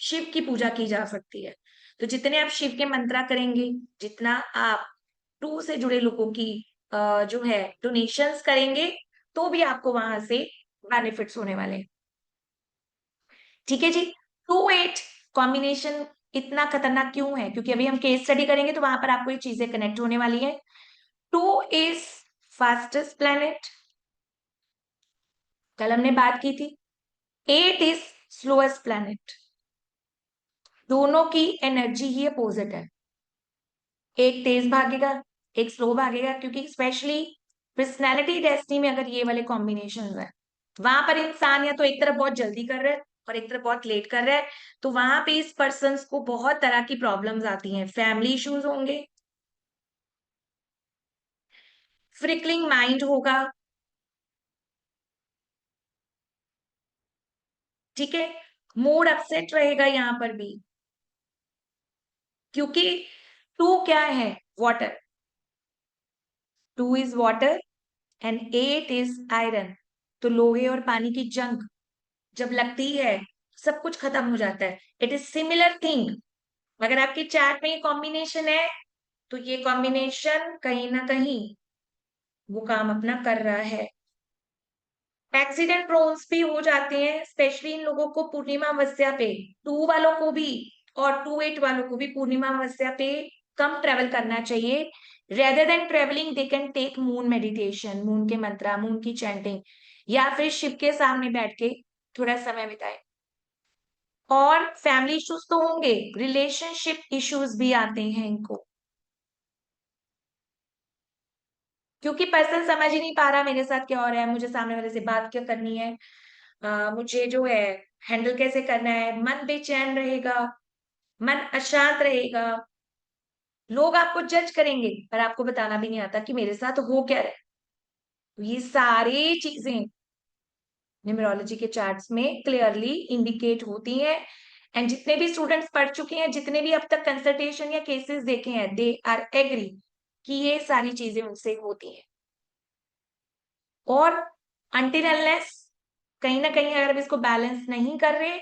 शिव की पूजा की जा सकती है। तो जितने आप शिव के मंत्रा करेंगे, जितना आप टू से जुड़े लोगों की जो है डोनेशंस करेंगे, तो भी आपको वहां से बेनिफिट्स होने वाले हैं। ठीक है जी, 2-8 कॉम्बिनेशन इतना खतरनाक क्यों है? क्योंकि अभी हम केस स्टडी करेंगे तो वहां पर आपको ये चीजें कनेक्ट होने वाली है। 2 इज फास्टेस्ट प्लेनेट, कल हमने बात की थी। 8 इज स्लोएस्ट प्लेनेट। दोनों की एनर्जी ही अपोजिट है, एक तेज भागेगा, एक स्लो भागेगा। क्योंकि स्पेशली पर्सनैलिटी डेस्टिनी में अगर ये वाले कॉम्बिनेशन है, वहां पर इंसान या तो एक तरफ बहुत जल्दी कर रहा है और एक तरफ बहुत लेट कर रहा है, तो वहां पे इस पर्सन को बहुत तरह की प्रॉब्लम्स आती हैं। फैमिली इश्यूज होंगे, फ्रिकलिंग माइंड होगा। ठीक है, मूड अपसेट रहेगा यहाँ पर भी। क्योंकि टू क्या है? Water. Two is water and 8 is iron. तो लोहे और पानी की जंग जब लगती है, सब कुछ खत्म हो जाता है। It is similar thing. अगर आपके चार्ट में ये कॉम्बिनेशन है, तो ये कॉम्बिनेशन कहीं ना कहीं वो काम अपना कर रहा है। एक्सीडेंट प्रोन्स भी हो जाते हैं, स्पेशली इन लोगों को पूर्णिमा अमावस्या पे। टू वालों को भी और 2-8 वालों को भी पूर्णिमा अमावस्या पे कम ट्रेवल करना चाहिए। Rather than travelling they can take moon meditation, moon के मंत्रा, मून की चैंटिंग, या फिर शिव के सामने बैठ के थोड़ा समय बिताए। और फैमिली इश्यूज तो होंगे, रिलेशनशिप इश्यूज भी आते हैं इनको। क्योंकि पर्सन समझ ही नहीं पा रहा मेरे साथ क्या हो रहा है, मुझे सामने वाले से बात क्या करनी है, मुझे जो है हैंडल कैसे करना है। मन बेचैन रहेगा, मन अशांत रहेगा। लोग आपको जज करेंगे पर आपको बताना भी नहीं आता कि मेरे साथ हो क्या रहा है। तो ये सारी चीजें न्यूमरोलॉजी के चार्ट्स में क्लियरली इंडिकेट होती हैं। एंड जितने भी स्टूडेंट्स पढ़ चुके हैं, जितने भी अब तक कंसल्टेशन या केसेस देखे हैं, दे आर एग्री कि ये सारी चीजें उनसे होती हैं। और अनटिल अनलेस कहीं ना कहीं अगर हम इसको बैलेंस नहीं कर रहे,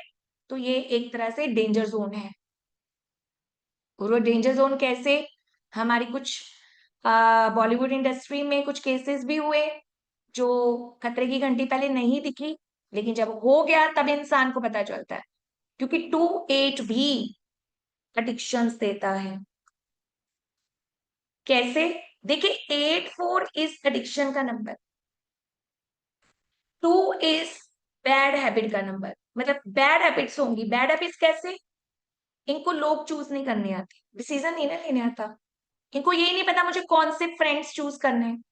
तो ये एक तरह से डेंजर जोन है। और वो डेंजर जोन कैसे? हमारी कुछ बॉलीवुड इंडस्ट्री में कुछ केसेस भी हुए जो खतरे की घंटी पहले नहीं दिखी, लेकिन जब हो गया तब इंसान को पता चलता है, क्योंकि 28 भी एडिक्शंस देता है। कैसे? देखिए, 84 इज एडिक्शन का नंबर, 2 इज बैड हैबिट का नंबर। मतलब बैड हैबिट्स होंगी। बैड हैबिट्स कैसे? इनको लोग चूज नहीं करने आते, डिसीजन नहीं ना लेने आता। इनको यही नहीं पता मुझे कौन से फ्रेंड्स चूज करने हैं,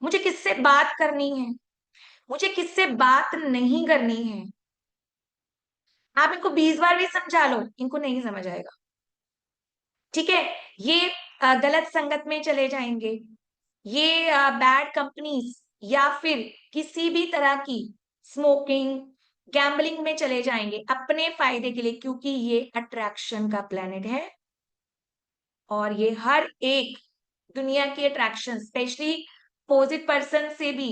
मुझे किससे बात करनी है, मुझे किससे बात नहीं करनी है। आप इनको 20 बार भी समझा लो, इनको नहीं समझ आएगा। ठीक है? ये गलत संगत में चले जाएंगे, ये बैड कंपनीज, या फिर किसी भी तरह की स्मोकिंग, गैम्बलिंग में चले जाएंगे अपने फायदे के लिए, क्योंकि ये अट्रैक्शन का प्लेनेट है और ये हर एक दुनिया की अट्रैक्शन, स्पेशली अपोजिट पर्सन से भी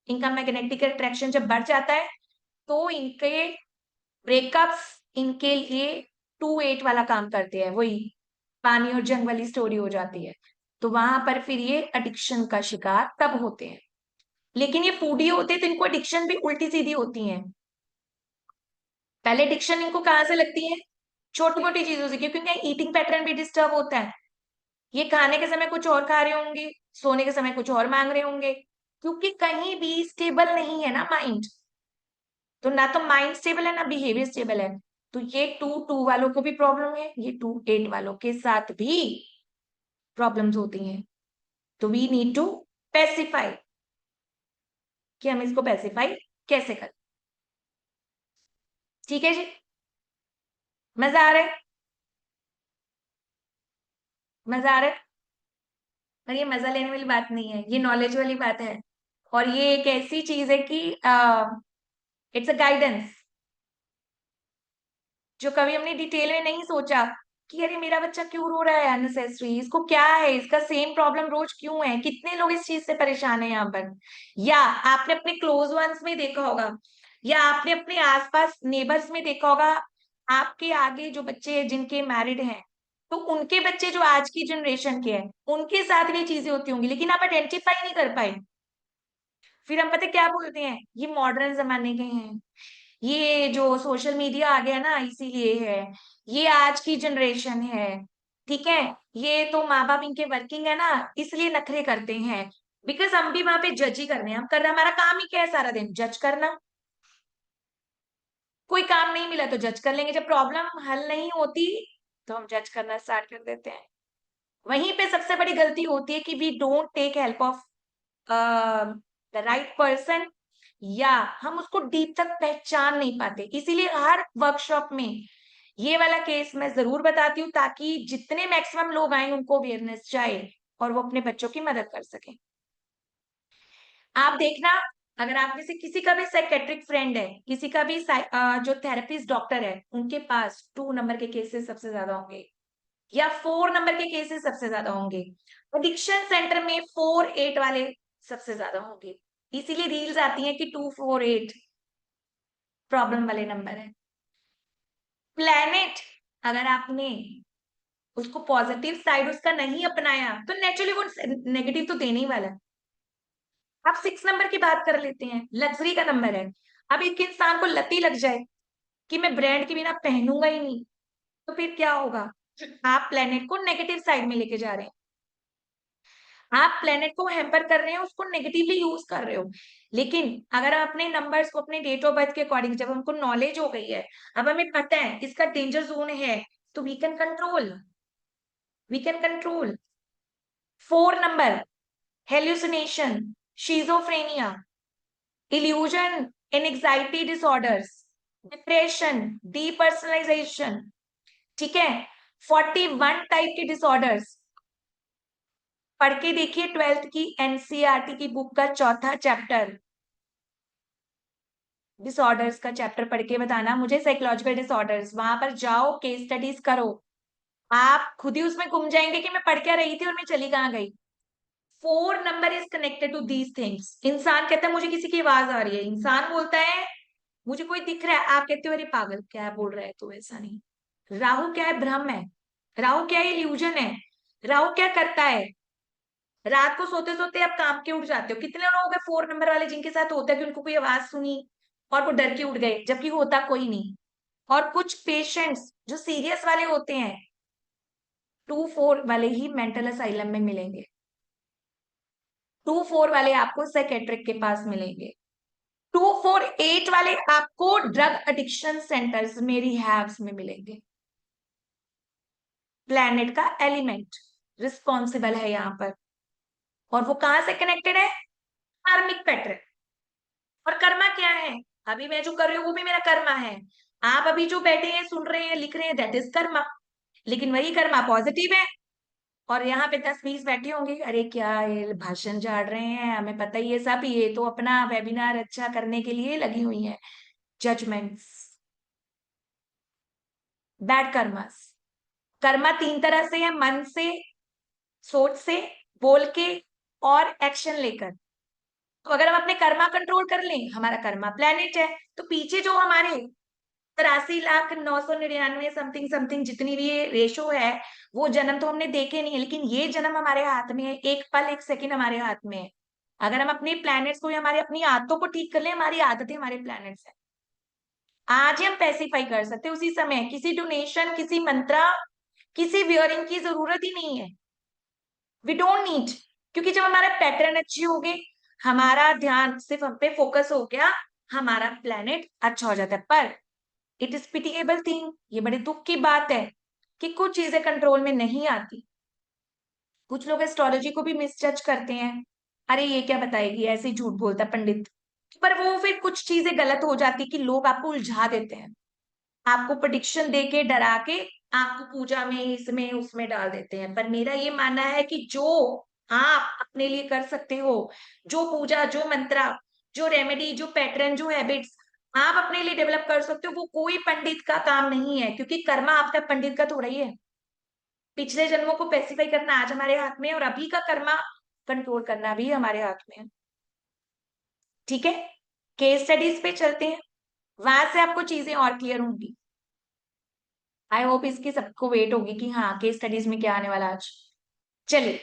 इनका मैग्नेटिक अट्रैक्शन जब बढ़ जाता है तो इनके ब्रेकअप्स इनके लिए 2-8 वाला काम करते हैं। वही पानी और जंग वाली स्टोरी हो जाती है। तो वहां पर फिर ये एडिक्शन का शिकार तब होते हैं। लेकिन ये फूडी होते हैं तो इनको एडिक्शन भी उल्टी सीधी होती है। पहले एडिक्शन इनको कहाँ से लगती है? छोटी मोटी चीजों से, क्योंकि इनका ईटिंग पैटर्न भी डिस्टर्ब होता है। ये खाने के समय कुछ और खा रहे होंगे, सोने के समय कुछ और मांग रहे होंगे, क्योंकि कहीं भी स्टेबल नहीं है ना माइंड। तो ना तो माइंड स्टेबल है ना बिहेवियर स्टेबल है। तो ये 2-2 वालों को भी प्रॉब्लम है, ये 2-8 वालों के साथ भी प्रॉब्लम्स होती हैं। तो वी नीड टू पेसिफाई कि हम इसको पेसिफाई कैसे करें। ठीक है जी? मजा आ रहा है? मजा आ रहा है? और ये मजा लेने वाली बात नहीं है, ये नॉलेज वाली बात है। और ये एक ऐसी चीज है कि इट्स अ गाइडेंस, जो कभी हमने डिटेल में नहीं सोचा कि अरे मेरा बच्चा क्यों रो रहा है अननेसेसरी, इसको क्या है, इसका सेम प्रॉब्लम रोज क्यों है, कितने लोग इस चीज से परेशान है यहाँ पर। या आपने अपने क्लोज वंस में देखा होगा, या आपने अपने आसपास नेबर्स में देखा होगा, आपके आगे जो बच्चे जिनके मैरिड हैं, तो उनके बच्चे जो आज की जनरेशन के हैं उनके साथ भी चीजें होती होंगी, लेकिन आप आइडेंटिफाई नहीं कर पाए। फिर हम पता क्या बोलते हैं, ये मॉडर्न जमाने के हैं, ये जो सोशल मीडिया आ गया ना इसीलिए है, ये आज की जनरेशन है। ठीक है? ये तो माँ बाप इनके वर्किंग है ना, इसलिए नखरे करते हैं। बिकॉज हम भी वहां पे जज ही करने हैं, हम कर रहे हैं, हमारा काम ही क्या है सारा दिन जज करना। कोई काम नहीं मिला तो जज कर लेंगे, जब प्रॉब्लम हल नहीं होती तो हम जज करना स्टार्ट कर देते हैं। वहीं पे सबसे बड़ी गलती होती है कि we don't take help of the right person, या हम उसको डीप तक पहचान नहीं पाते। इसीलिए हर वर्कशॉप में ये वाला केस मैं जरूर बताती हूँ, ताकि जितने मैक्सिमम लोग आए उनको अवेयरनेस जाए और वो अपने बच्चों की मदद कर सके। आप देखना, अगर आप में से किसी का भी साइकेट्रिक फ्रेंड है, किसी का भी जो थेरेपिस्ट डॉक्टर है, उनके पास 2 नंबर के केसेस सबसे ज्यादा होंगे या 4 नंबर के केसेस सबसे ज्यादा होंगे। एडिक्शन सेंटर में 4-8 वाले सबसे ज्यादा होंगे। इसीलिए रील्स आती हैं कि 2-4-8 प्रॉब्लम वाले नंबर है। प्लेनेट, अगर आपने उसको पॉजिटिव साइड उसका नहीं अपनाया तो नेचुरली वो नेगेटिव तो देने ही वाला है। आप 6 नंबर की बात कर लेते हैं, लग्जरी का नंबर है। अब एक इंसान को लती लग जाए कि मैं ब्रांड के बिना पहनूंगा ही नहीं, तो फिर क्या होगा? आप प्लेनेट को नेगेटिव साइड में लेके जा रहे हैं, आप प्लेनेट को हैम्पर कर रहे हैं, उसको नेगेटिवली यूज कर रहे हो। लेकिन अगर आप अपने नंबर्स को अपने डेट ऑफ बर्थ के अकॉर्डिंग, जब हमको नॉलेज हो गई है, अब हमें पता है इसका डेंजर जोन है, तो we can control 4 number, hallucination, schizophrenia, illusion and anxiety disorders, depression, depersonalization. ठीक है? 41 टाइप के डिसऑर्डर्स। पढ़ के देखिए 12th की एनसीईआरटी की बुक का चौथा चैप्टर, डिसऑर्डर्स का चैप्टर पढ़ के बताना मुझे, साइकोलॉजिकल डिसऑर्डर्स। वहां पर जाओ, केस स्टडीज करो, आप खुद ही उसमें गुम जाएंगे कि मैं पढ़ क्या रही थी और मैं चली कहाँ गई। 4 number is connected to these things. इंसान कहता है मुझे किसी की आवाज आ रही है, इंसान बोलता है मुझे कोई दिख रहा है, आप कहते हो अरे पागल क्या बोल रहा है तू, ऐसा नहीं। राहु क्या है? भ्रम है। राहु क्या है? इल्यूजन है। राहु क्या करता है? रात को सोते सोते आप काम के उठ जाते हो। कितने लोग हैं 4 नंबर वाले जिनके साथ होता है कि उनको कोई आवाज सुनी और वो डर के उठ गए, जबकि होता कोई नहीं। और कुछ पेशेंट्स जो सीरियस वाले होते हैं, 2-4 वाले ही मेंटल असाइलम में मिलेंगे, 2-4 वाले आपको साइकेट्रिक के पास मिलेंगे, 2-4-8 वाले आपको ड्रग एडिक्शन सेंटर्स में, रिहैब्स में मिलेंगे। प्लैनेट का एलिमेंट रिस्पॉन्सिबल है यहाँ पर, और वो कहां से कनेक्टेड है? कार्मिक पैटर्न। और कर्मा क्या है? अभी मैं जो कर रही हूँ वो भी मेरा कर्मा है। आप अभी जो बैठे हैं, सुन रहे हैं, लिख रहे हैं, दैट इज कर्मा। लेकिन वही कर्मा पॉजिटिव है। और यहाँ पे 10-20 बैठे होंगे, अरे क्या ये भाषण झाड़ रहे हैं, हमें पता ही है सब, ये तो अपना वेबिनार अच्छा करने के लिए लगी हुई है। Judgements, bad karmas. कर्मा 3 तरह से है, मन से, सोच से, बोल के, और एक्शन लेकर। तो अगर हम अपने कर्मा कंट्रोल कर लें, हमारा कर्मा प्लेनेट है, तो पीछे जो हमारे 83,999 समथिंग समथिंग जितनी भी ये रेशो है, वो जन्म तो हमने देखे नहीं है, लेकिन ये जन्म हमारे हाथ में है, एक पल एक सेकंड हमारे हाथ में है। अगर हम अपने प्लैनेट्स को या हमारी अपनी आदतों को ठीक कर लें, हमारी आदतें हमारे प्लैनेट्स हैं। आज ही हम पैसिफाई कर सकते हैं उसी समय, किसी डोनेशन, किसी मंत्रा, किसी वियरिंग की जरूरत ही नहीं है। We don't need. क्योंकि जब हमारा पैटर्न अच्छे हो गए, हमारा ध्यान सिर्फ हम पे फोकस हो गया, हमारा प्लेनेट अच्छा हो जाता है। पर इट इज पिटिएबल थिंग, ये बड़े दुख की बात है कि कुछ चीजें कंट्रोल में नहीं आती। कुछ लोग एस्ट्रोलॉजी को भी मिसजज करते हैं, अरे ये क्या बताएगी, ऐसे ही झूठ बोलता पंडित। पर वो फिर कुछ चीजें गलत हो जाती कि लोग आपको उलझा देते हैं, आपको प्रेडिक्शन दे के, डरा के, आपको पूजा में, इसमें उसमें डाल देते हैं। पर मेरा ये मानना है कि जो आप अपने लिए कर सकते हो, जो पूजा, जो मंत्रा, जो रेमेडी, जो पैटर्न, जो हैबिट्स आप अपने लिए डेवलप कर सकते हो, वो कोई पंडित का काम नहीं है। क्योंकि कर्मा आपका पंडित का थोड़ा ही है। पिछले जन्मों को पेसिफाई करना आज हमारे हाथ में है, और अभी का कर्मा कंट्रोल करना भी हमारे हाथ में है। ठीक है, केस स्टडीज पे चलते हैं, वहां से आपको चीजें और क्लियर होंगी। आई होप इसकी सबको वेट होगी कि हाँ केस स्टडीज में क्या आने वाला आज। चलिए,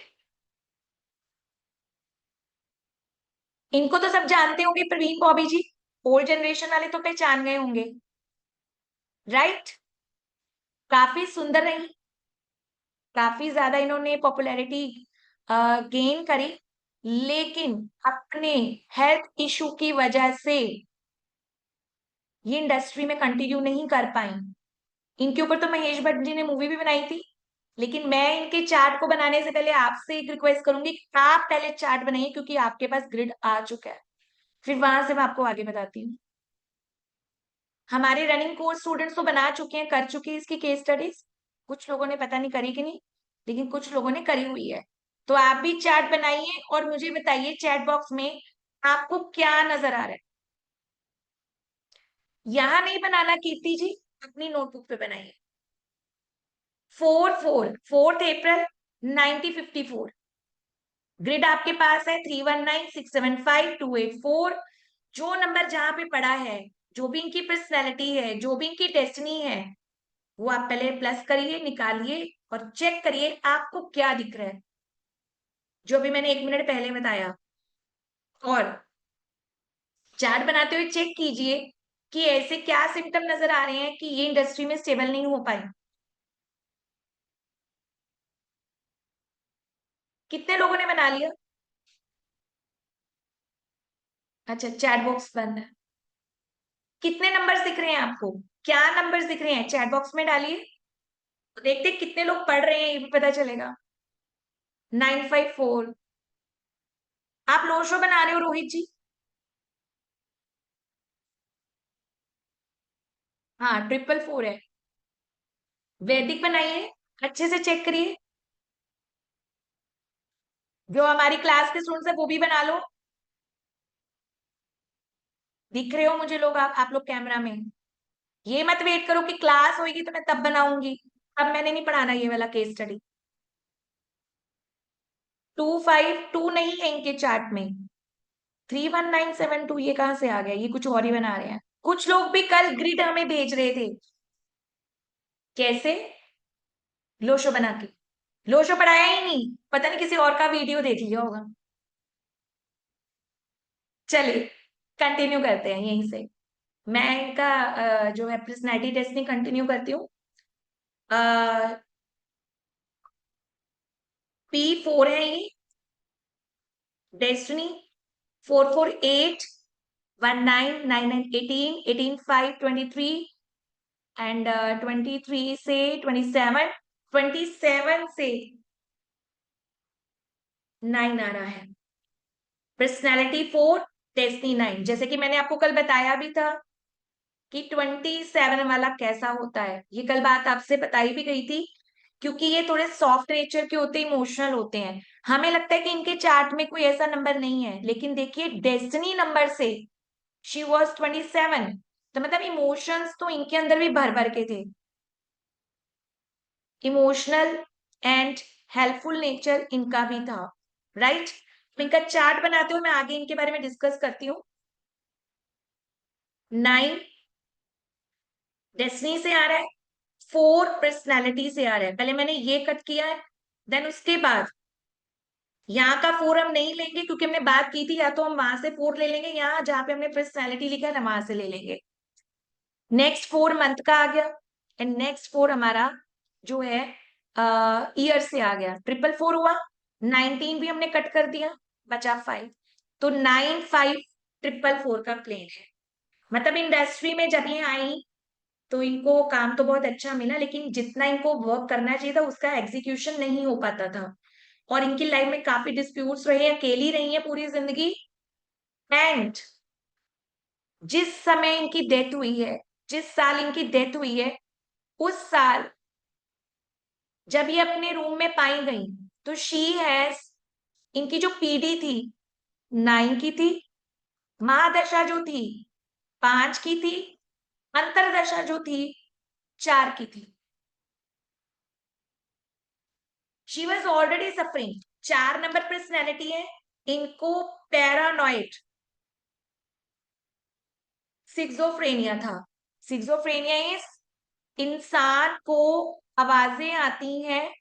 इनको तो सब जानते होंगे, प्रवीण बॉबी जी, ओल्ड जनरेशन वाले तो पहचान गए होंगे, राइट? काफी सुंदर रही, काफी ज्यादा इन्होंने पॉपुलैरिटी गेन करी, लेकिन अपने हेल्थ इशू की वजह से ये इंडस्ट्री में कंटिन्यू नहीं कर पाई। इनके ऊपर तो महेश भट्ट जी ने मूवी भी बनाई थी। लेकिन मैं इनके चार्ट को बनाने से पहले आपसे एक रिक्वेस्ट करूंगी कि आप पहले चार्ट बनाइए, क्योंकि आपके पास ग्रिड आ चुका है, फिर वहां से मैं आपको आगे बताती हूँ। हमारे रनिंग कोर्स स्टूडेंट्स तो बना चुके हैं, कर चुके हैं इसकी केस स्टडीज। कुछ लोगों ने पता नहीं करी कि नहीं, लेकिन कुछ लोगों ने करी हुई है। तो आप भी चार्ट बनाइए और मुझे बताइए चैट बॉक्स में आपको क्या नजर आ रहा है। यहां नहीं बनाना कीर्ति जी, अपनी नोटबुक पे बनाइए। 4-4 4th April 1954, ग्रिड आपके पास है 31967528 4। जो नंबर जहां पे पड़ा है, जो भी इनकी पर्सनैलिटी है, जो भी इनकी डेस्टिनी है, वो आप पहले प्लस करिए, निकालिए और चेक करिए आपको क्या दिख रहा है, जो भी मैंने 1 मिनट पहले बताया। और चार्ट बनाते हुए चेक कीजिए कि ऐसे क्या सिम्टम नजर आ रहे हैं कि ये इंडस्ट्री में स्टेबल नहीं हो पाए। कितने लोगों ने बना लिया? अच्छा, चैट बॉक्स बंद है। कितने नंबर्स दिख रहे हैं आपको? क्या नंबर्स दिख रहे हैं चैट बॉक्स में डालिए, तो देखते हैं कितने लोग पढ़ रहे हैं, ये भी पता चलेगा। 954। आप लो शो बना रहे हो रोहित जी? हाँ, 444 है। वैदिक बनाइए, अच्छे से चेक करिए। जो हमारी क्लास के स्टूडेंट्स है वो भी बना लो। दिख रहे हो मुझे लोग? आप लोग कैमरा में। ये मत वेट करो कि क्लास होगी तो मैं तब बनाऊंगी, अब मैंने नहीं पढ़ाना ये वाला केस स्टडी। 252 नहीं है इनके चार्ट में, 31972 ये कहाँ से आ गया? ये कुछ और ही बना रहे हैं। कुछ लोग भी कल ग्रिड हमें भेज रहे थे, कैसे? लो शो बना के। लो शो पढ़ाया ही नहीं, पता नहीं किसी और का वीडियो देख लिया होगा। चलिए कंटिन्यू करते हैं यहीं से। मैं इनका जो है पर्सनैलिटी टेस्टिंग कंटिन्यू करती हूँ। P4 है ये, डेस्टिनी। 4 4 8 19 9 9 18 18 5 23 एंड 23 से 27, 27 से 9 आ रहा है। Personality 4, destiny 9। जैसे कि मैंने आपको कल बताया भी था कि 27 वाला कैसा होता है, ये कल बात आपसे बताई भी गई थी। क्योंकि ये थोड़े सॉफ्ट नेचर के होते हैं, इमोशनल होते हैं। हमें लगता है कि इनके चार्ट में कोई ऐसा नंबर नहीं है, लेकिन देखिए डेस्टिनी नंबर से शी वॉज 27। तो मतलब इमोशंस तो इनके अंदर भी भर भर के थे। इमोशनल एंड हेल्पफुल नेचर इनका भी था, राइट। तो इनका चार्ट बनाते हुए मैं आगे इनके बारे में डिस्कस करती हूँ। 9 डेस्टिनी से आ रहा है, 4 पर्सनैलिटी से आ रहा है। पहले मैंने ये कट किया है, देन उसके बाद यहाँ का 4 हम नहीं लेंगे क्योंकि हमने बात की थी, या तो हम वहां से 4 ले लेंगे, यहाँ जहां पे हमने पर्सनैलिटी लिखा है वहां से ले लेंगे। नेक्स्ट 4 मंथ का आ गया, एंड नेक्स्ट 4 हमारा जो है ईयर से आ गया। 444 हुआ, 19 भी हमने कट कर दिया, बचा 5। तो 9 5 444 का प्लेन है। मतलब इंडस्ट्री में जब ये आई तो इनको काम तो बहुत अच्छा मिला, लेकिन जितना इनको वर्क करना चाहिए था उसका एग्जीक्यूशन नहीं हो पाता था। और इनकी लाइफ में काफी डिस्प्यूट्स रहे, अकेली रही है पूरी जिंदगी। एंड जिस समय इनकी डेथ हुई है, जिस साल इनकी डेथ हुई है, उस साल जब ये अपने रूम में पाई गई, तो शी हैज, इनकी जो पीढ़ी थी 9 की थी, महादशा जो थी 5 की थी, अंतरदशा जो थी 4 की थी। She was already suffering. 4 number personality है, इनको पैरानॉइड सिक्सोफ्रेनिया था। सिक्सोफ्रेनिया इज, इंसान को आवाजें आती हैं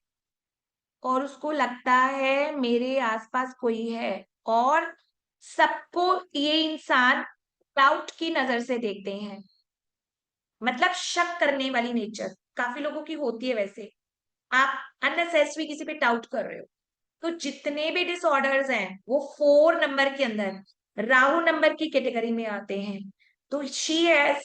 और उसको लगता है मेरे आसपास कोई है, और सबको ये इंसान डाउट की नजर से देखते हैं। मतलब शक करने वाली नेचर काफी लोगों की होती है वैसे। आप अननेसेसरी किसी पे डाउट कर रहे हो। तो जितने भी डिसऑर्डर्स हैं वो 4 नंबर के अंदर राहु नंबर की कैटेगरी में आते हैं। तो शी हैज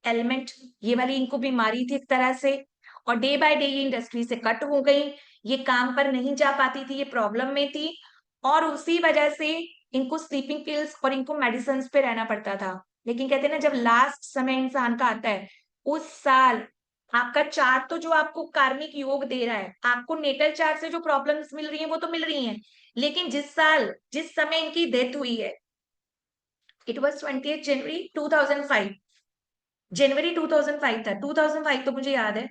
एलिमेंट, ये वाली इनको बीमारी थी एक तरह से। और डे बाय डे ये इंडस्ट्री से कट हो गई, ये काम पर नहीं जा पाती थी, ये प्रॉब्लम में थी। और उसी वजह से इनको स्लीपिंग पिल्स और इनको मेडिसिन पे रहना पड़ता था। लेकिन कहते हैं ना, जब लास्ट समय इंसान का आता है, उस साल आपका चार्ट तो जो आपको कार्मिक योग दे रहा है, आपको नेटल चार्ट से जो प्रॉब्लम्स मिल रही हैं वो तो मिल रही हैं, लेकिन जिस साल जिस समय इनकी डेथ हुई है, इट वॉज 28 जनवरी 2005। जनवरी 2005 था, 2005 तो मुझे याद है,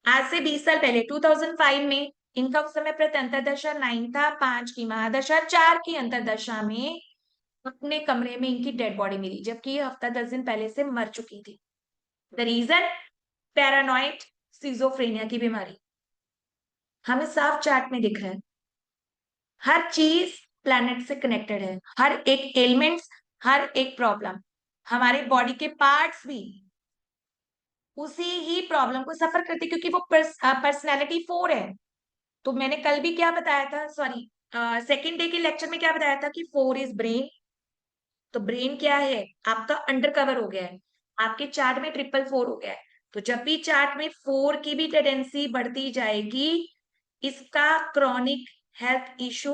आज से 20 साल पहले 2005 में इनका उस समय प्रत्यंतरदशा 9 था, 5 की महादशा, 4 की अंतरदशा में अपने कमरे में इनकी डेड बॉडी मिली, जबकि ये हफ्ता 10 दिन पहले से मर चुकी थी। द रीजन, पैरानॉइड सिजोफ्रेनिया की बीमारी हमें साफ चार्ट में दिख रहा है। हर चीज प्लैनेट से कनेक्टेड है, हर एक एलिमेंट्स, हर एक प्रॉब्लम, हमारे बॉडी के पार्ट्स भी उसी ही प्रॉब्लम को सफर करते, क्योंकि वो पर्सनैलिटी 4 है। तो मैंने कल भी क्या बताया था, सॉरी सेकेंड डे के लेक्चर में क्या बताया था कि 4 इज ब्रेन। तो ब्रेन क्या है, आपका अंडर कवर हो गया है, आपके चार्ट में 444 हो गया है। तो जब भी चार्ट में 4 की भी टेंडेंसी बढ़ती जाएगी, इसका क्रॉनिक हेल्थ इशू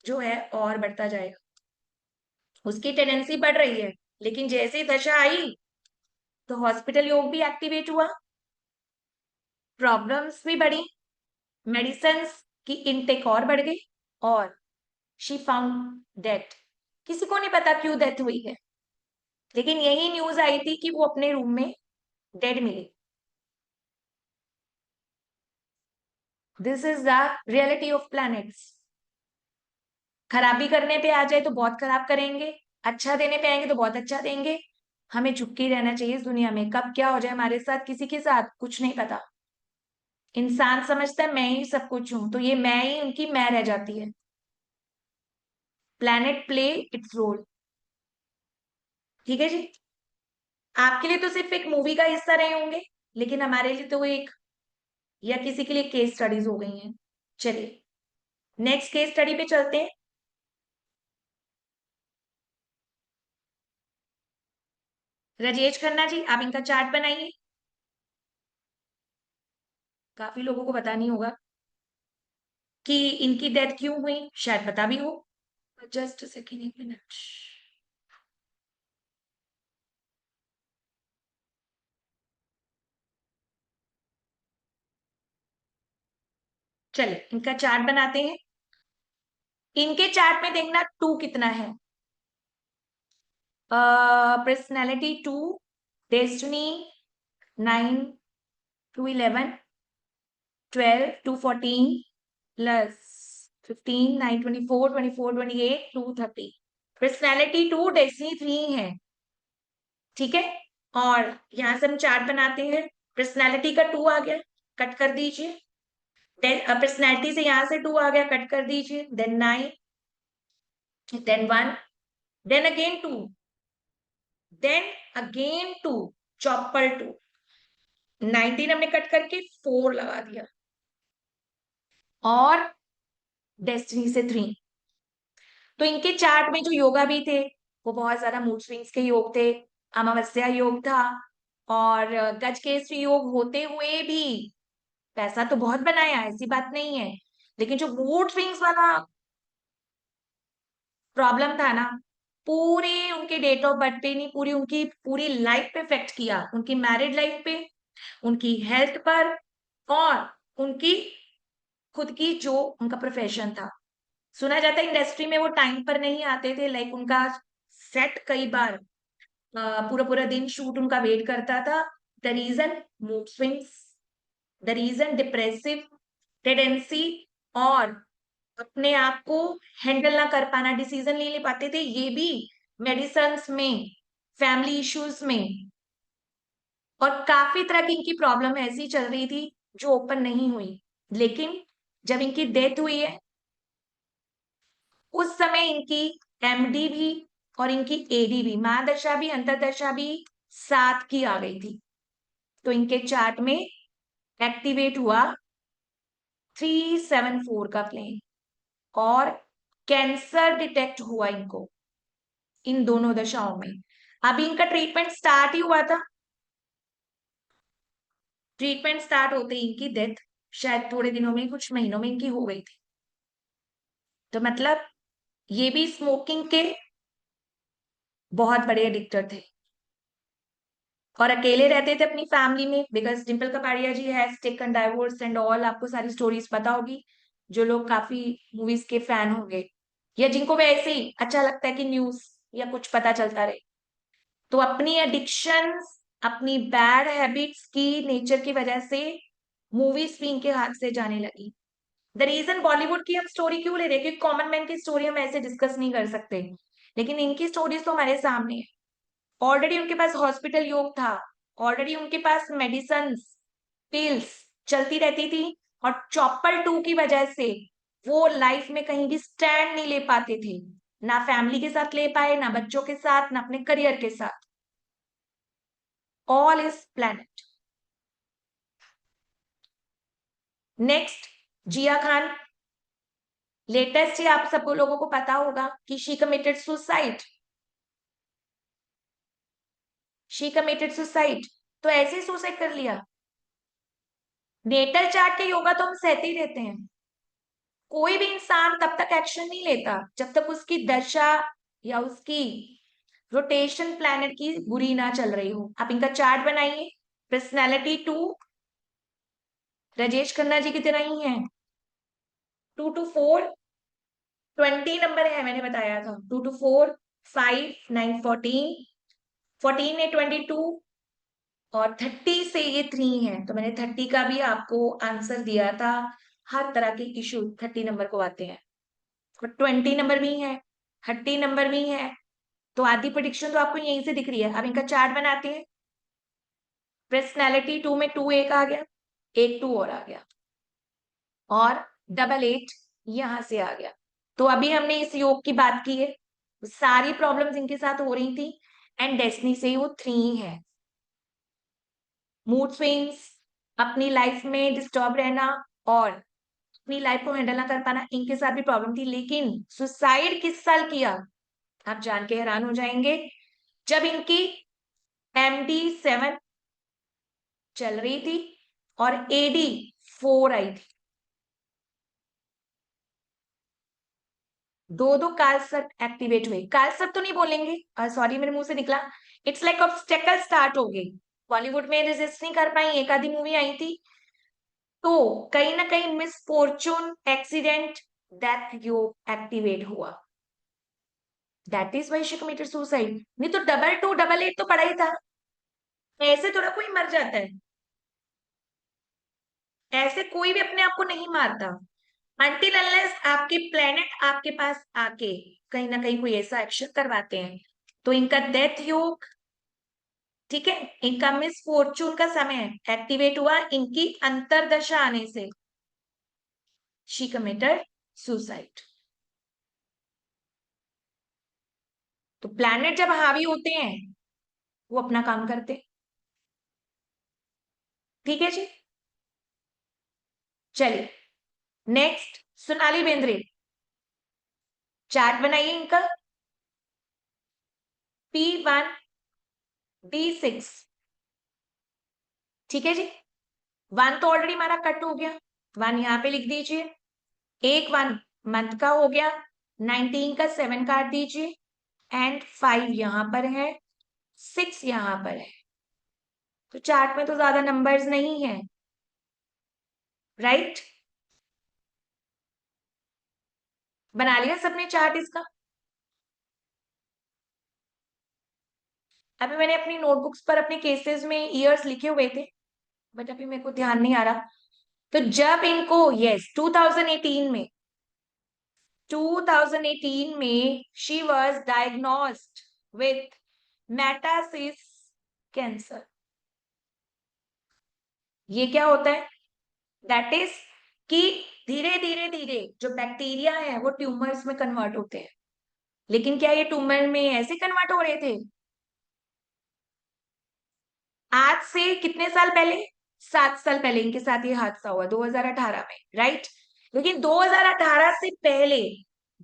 जो है और बढ़ता जाएगा। उसकी टेंडेंसी बढ़ रही है, लेकिन जैसे ही दशा आई तो हॉस्पिटल योग भी एक्टिवेट हुआ, प्रॉब्लम्स भी बढ़ी, मेडिसिन की इनटेक और बढ़ गई, और शी फाउंड डेथ। किसी को नहीं पता क्यों डेथ हुई है, लेकिन यही न्यूज आई थी कि वो अपने रूम में डेड मिली। This is the reality of planets. खराबी करने पे आ जाए तो बहुत खराब करेंगे, अच्छा देने पे आएंगे तो बहुत अच्छा देंगे। हमें चुप के ही रहना चाहिए इस दुनिया में, कब क्या हो जाए हमारे साथ, किसी के साथ कुछ नहीं पता। इंसान समझता है मैं ही सब कुछ हूं, तो ये मैं ही उनकी मैं रह जाती है। Planet play its role. ठीक है जी। आपके लिए तो सिर्फ एक मूवी का हिस्सा रहे होंगे, लेकिन हमारे लिए तो वो एक, या किसी के लिए केस स्टडीज हो गई हैं। चलिए नेक्स्ट केस स्टडी पे चलते हैं। राजेश खन्ना जी, आप इनका चार्ट बनाइए। काफी लोगों को पता नहीं होगा कि इनकी डेथ क्यों हुई, शायद पता भी हो। जस्ट सेकेंड, एक मिनट। चलिए इनका चार्ट बनाते हैं। इनके चार्ट में देखना टू कितना है। Personality two, destiny 9 to 11, 12 to 14, +15, 9, 24, 24, 28, 2, 30। Personality two, destiny 3 है। ठीक है। और यहां से हम चार्ट बनाते हैं। पर्सनैलिटी का 2 आ गया, कट कर दीजिए। पर्सनैलिटी से यहां से 2 आ गया, कट कर दीजिए। Then 9, then 1, then again 2, then again 2, chopper 2। 19 हमने कट करके 4 लगा दिया, और डेस्टिनी से 3। तो इनके चार्ट में जो योगा भी थे, वो बहुत ज्यादा मूड स्विंग्स के योग थे। अमावस्या योग था, और गजकेसरी योग होते हुए भी पैसा तो बहुत बनाया, ऐसी बात नहीं है। लेकिन जो मूड स्विंग्स वाला प्रॉब्लम था ना, पूरे उनके डेट ऑफ बर्थ पे नहीं, पूरी उनकी पूरी लाइफ पे इफेक्ट किया, उनकी मैरिड लाइफ पे, उनकी हेल्थ पर, और उनकी खुद की जो उनका प्रोफेशन था। सुना जाता है इंडस्ट्री में वो टाइम पर नहीं आते थे, लाइक उनका सेट कई बार पूरा पूरा दिन शूट उनका वेट करता था। The reason mood swings, the reason depressive tendency, और अपने आप को हैंडल ना कर पाना, डिसीजन नहीं ले पाते थे, ये भी मेडिसिन में, फैमिली इश्यूज में, और काफी तरह की इनकी प्रॉब्लम ऐसी चल रही थी जो ओपन नहीं हुई। लेकिन जब इनकी डेथ हुई है, उस समय इनकी एमडी भी और इनकी एडी भी, महादशा भी अंतरदशा भी साथ की आ गई थी। तो इनके चार्ट में एक्टिवेट हुआ 374 का प्लेन, और कैंसर डिटेक्ट हुआ इनको इन दोनों दशाओं में। अभी इनका ट्रीटमेंट स्टार्ट ही हुआ था। ट्रीटमेंट स्टार्ट होते ही इनकी डेथ शायद थोड़े दिनों में, कुछ महीनों में इनकी हो गई थी। तो मतलब ये भी स्मोकिंग के बहुत बड़े एडिक्टर थे, और अकेले रहते थे अपनी फैमिली में, because Dimple Kapadia ji has taken divorce and all. आपको सारी स्टोरीज पता होगी, जो लोग काफी मूवीज के फैन होंगे, या जिनको वैसे ही अच्छा लगता है कि न्यूज या कुछ पता चलता रहे। तो अपनी एडिक्शन, अपनी बैड हैबिट्स की नेचर की वजह से मूवीज भी इनके हाथ से जाने लगी। द रीजन बॉलीवुड की हम स्टोरी क्यों ले रहे हैं, क्योंकि कॉमन मैन की स्टोरी हम ऐसे डिस्कस नहीं कर सकते, लेकिन इनकी स्टोरीज तो हमारे सामने है। ऑलरेडी उनके पास हॉस्पिटल योग था, ऑलरेडी उनके पास मेडिसिन पिल्स चलती रहती थी, और चॉपर 2 की वजह से वो लाइफ में कहीं भी स्टैंड नहीं ले पाते थे, ना फैमिली के साथ ले पाए, ना बच्चों के साथ, ना अपने करियर के साथ। All is planet. Next, Jiya Khan. Latest ही आप सब लोगों को पता होगा कि she committed suicide. She committed suicide, तो ऐसे ही सुसाइड कर लिया। नेटल चार्ट के योगा तो हम सहते ही रहते हैं। कोई भी इंसान तब तक एक्शन नहीं लेता जब तक उसकी दशा या उसकी रोटेशन प्लैनेट की बुरी ना चल रही हो। आप इनका चार्ट बनाइए। पर्सनैलिटी 2 राजेश खन्ना जी की तरह ही है। 2 to 4, 20 नंबर है, मैंने बताया था। 2 to 4, 5, 9, 14, 14 है 22, और 30 से ये 3 है, तो मैंने 30 का भी आपको आंसर दिया था। हर तरह के इशू 30 नंबर को आते हैं, और 20 नंबर भी है, 30 नंबर भी है। तो आधी प्रोडिक्शन तो आपको यहीं से दिख रही है। अब इनका चार्ट बनाते हैं। पर्सनैलिटी 2 में 2 एक आ गया, एक 2 और आ गया, और 88 यहां से आ गया। तो अभी हमने इस योग की बात की है, सारी प्रॉब्लम्स इनके साथ हो रही थी, एंड डेस्टिनी से वो 3 है। मूड स्विंग्स, अपनी लाइफ में डिस्टर्ब रहना, और अपनी लाइफ को हैंडल ना कर पाना, इनके साथ भी प्रॉब्लम थी। लेकिन सुसाइड किस साल किया, आप जान के हैरान हो जाएंगे, जब इनकी MD7 चल रही थी और AD4 आई थी। दो दो कालसर्प एक्टिवेट हुए। कालसर्प तो नहीं बोलेंगे, सॉरी मेरे मुंह से निकला, इट्स लाइक ऑब्स्टेकल स्टार्ट हो गई। बॉलीवुड में रेजिस्ट नहीं कर पाई, एक आधी मूवी आई थी, तो कहीं ना कहीं मिस फॉर्चून, एक्सीडेंट, डेथ योग एक्टिवेट हुआ। That is why she committed suicide. नहीं तो 22 88 तो पड़ा ही था, ऐसे थोड़ा कोई मर जाता है, ऐसे कोई भी अपने आप को नहीं मारता, अनटिल अनलेस आपके प्लेनेट आपके पास आके कहीं ना कहीं कोई ऐसा एक्शन करवाते हैं। तो इनका डेथ योग, ठीक है, इनका मिस फॉर्चून का समय एक्टिवेट हुआ इनकी अंतरदशा आने से, शी कमिटेड सुसाइड। तो प्लैनेट जब हावी होते हैं वो अपना काम करते हैं। ठीक है जी, चलिए नेक्स्ट, सोनाली बेंद्रे, चार्ट बनाइए इनका, P1D6, ठीक है जी। 1 तो ऑलरेडी हमारा कट हो गया, 1 यहां पे लिख दीजिए, एक 1 मंथ का हो गया, 19 का 7 काट दीजिए, एंड 5 यहां पर है, 6 यहां पर है। तो चार्ट में तो ज्यादा नंबर्स नहीं है, राइट? बना लिया सबने चार्ट इसका? अभी मैंने अपनी नोटबुक्स पर अपने केसेस में ईयर्स लिखे हुए थे, बट अभी मेरे को ध्यान नहीं आ रहा। तो जब इनको, यस, 2018 में she was diagnosed with metastasis cancer. ये क्या होता है? दैट इज कि धीरे धीरे धीरे जो बैक्टीरिया है वो ट्यूमर्स में कन्वर्ट होते हैं। लेकिन क्या ये ट्यूमर में ऐसे कन्वर्ट हो रहे थे? आज से कितने साल पहले? 7 साल पहले इनके साथ ये हादसा हुआ, 2018 में, राइट? लेकिन 2018 से पहले